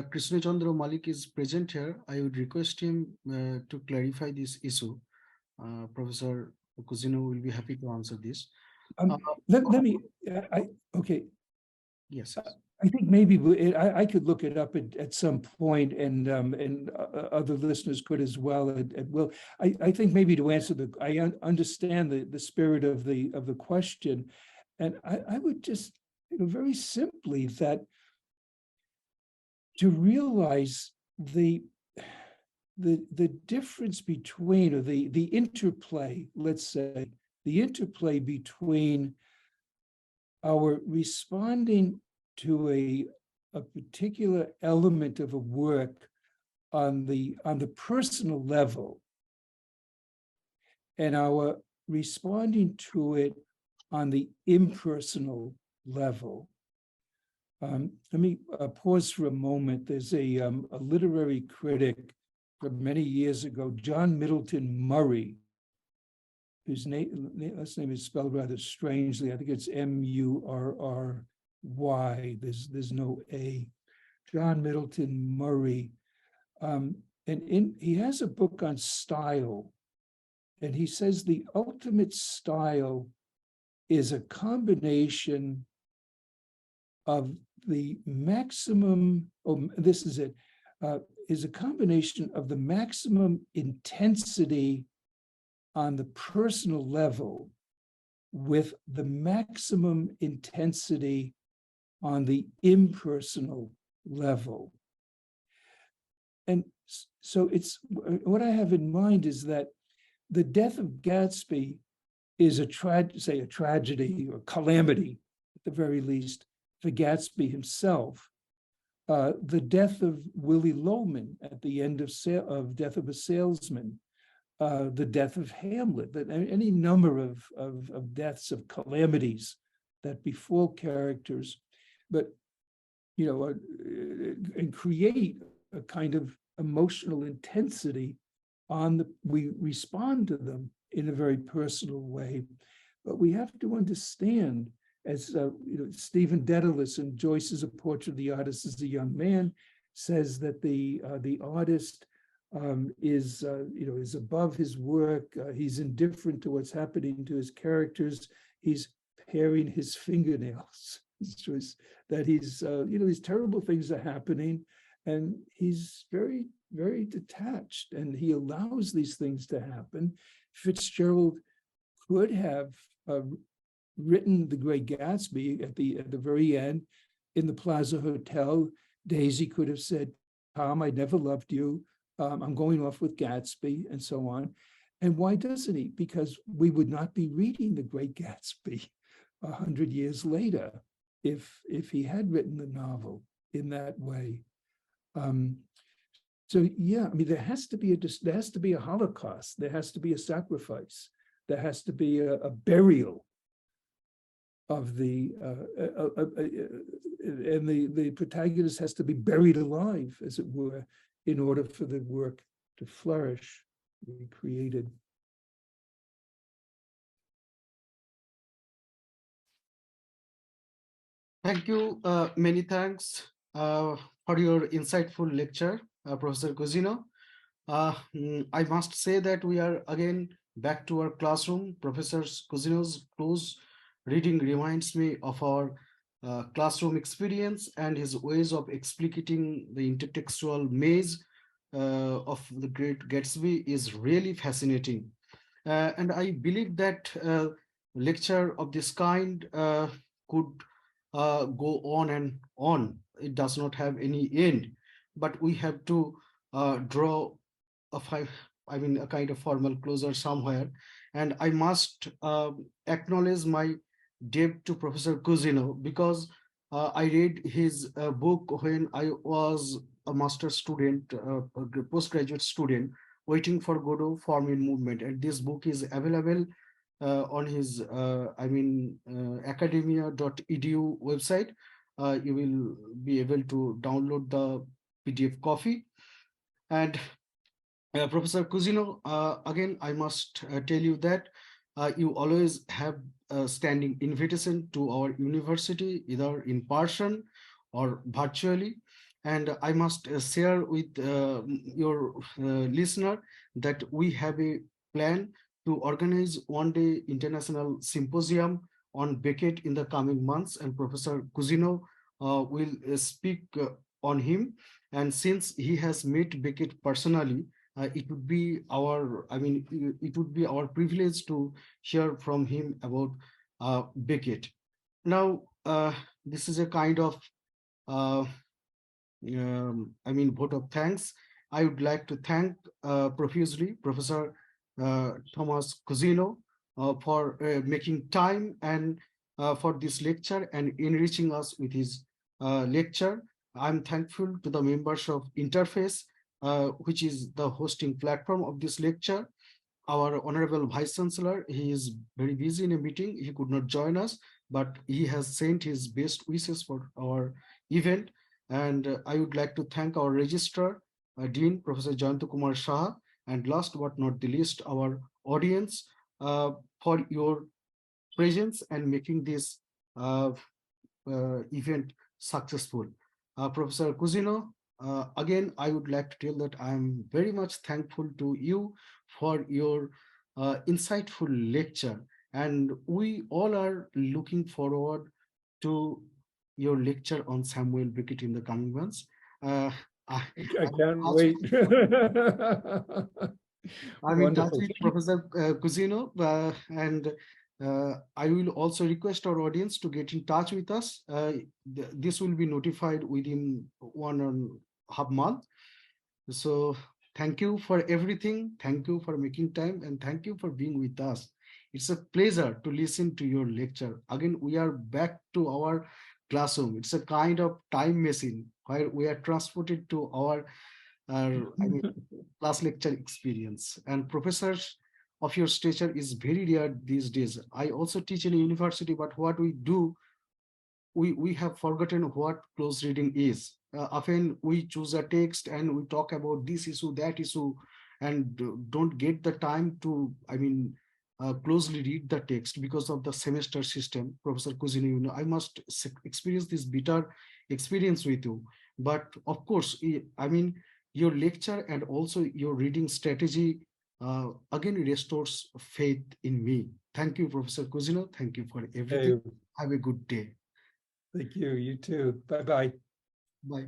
Krishna Chandra Malik is present here, I would request him to clarify this issue. Professor Cousineau will be happy to answer this. Let me. Okay. Yes. I think maybe I could look it up at some point, and other listeners could as well. I think maybe to answer I understand the spirit of the question, and I would just very simply that to realize the difference between, or the interplay, let's say, the interplay between our responding to a particular element of a work on the personal level, and our responding to it on the impersonal level. Let me pause for a moment. There's a literary critic from many years ago, John Middleton Murray, whose last name is spelled rather strangely. I think it's Murry. There's no A. John Middleton Murray, and he has a book on style, and he says the ultimate style is a combination of the maximum. This is it. Is a combination of the maximum intensity on the personal level with the maximum intensity on the impersonal level. And so it's what I have in mind is that the death of GATSBY is a tragedy or calamity, at the very least, for GATSBY himself. The death of Willy Loman at the end of Death of a Salesman, the death of Hamlet, any number of deaths, of calamities that befall characters, but and create a kind of emotional intensity we respond to them in a very personal way. But we have to understand, as Stephen Dedalus in Joyce's A Portrait of the Artist as a Young Man says, that the artist is above his work. He's indifferent to what's happening to his characters. He's paring his fingernails. That he's these terrible things are happening, and he's very, very detached, and he allows these things to happen. Fitzgerald could have written The Great Gatsby at the very end in the Plaza Hotel. Daisy could have said, "Tom, I never loved you. I'm going off with Gatsby," and so on. And why doesn't he? Because we would not be reading The Great Gatsby 100 years later if he had written the novel in that way. So yeah, I mean, there has to be a Holocaust. There has to be a sacrifice. There has to be a burial of and the protagonist has to be buried alive, as it were, in order for the work to flourish, be created. Thank you. Many thanks for your insightful lecture, Professor Cousineau. I must say that we are again back to our classroom. Professor Cousineau's close reading reminds me of our classroom experience and his ways of explicating the intertextual maze of the great Gatsby is really fascinating. And I believe that lecture of this kind could go on and on. It does not have any end, but we have to draw a a kind of formal closure somewhere. And I must acknowledge my debt to Professor Cousineau because I read his book when I was a master student, a postgraduate student, waiting for Godot form in movement. And this book is available on his, academia.edu website. You will be able to download the PDF copy. And Professor Cousineau, again, I must tell you that you always have a standing invitation to our university, either in person or virtually. And I must share with your listener that we have a plan to organize one-day international symposium on Beckett in the coming months, and Professor Cousineau will speak on him. And since he has met Beckett personally, it would be our, it would be our privilege to hear from him about Beckett. Now, this is a kind of, uh, vote of thanks. I would like to thank profusely Professor Thomas Cousineau for making time and for this lecture and enriching us with his lecture. I'm thankful to the members of Interface, which is the hosting platform of this lecture. Our Honorable Vice Chancellor, he is very busy in a meeting. He could not join us, but he has sent his best wishes for our event. And I would like to thank our Registrar, Dean, Professor Jayanto Kumar Shah, and last but not the least, our audience for your presence and making this event successful. Professor Cousineau, again, I would like to tell that I am very much thankful to you for your insightful lecture. And we all are looking forward to your lecture on Samuel Beckett in the coming months. Uh, I, I I'm can't also wait. I'm in touch Wonderful. with Professor Cousineau, and I will also request our audience to get in touch with us. This will be notified within 1.5 months. So thank you for everything. Thank you for making time, and thank you for being with us. It's a pleasure to listen to your lecture. Again, we are back to our classroom. It's a kind of time machine where we are transported to our class lecture experience. And professors of your stature is very rare these days. I also teach in a university, but what we do, we have forgotten what close reading is. Often we choose a text and we talk about this issue, that issue, and don't get the time to, closely read the text because of the semester system. Professor Cousineau, I must experience this bitter experience with you. But of course, your lecture and also your reading strategy again restores faith in me. Thank you, Professor Cousineau. Thank you for everything. Hey, Have a good day. thank you. You too. Bye-bye. Bye.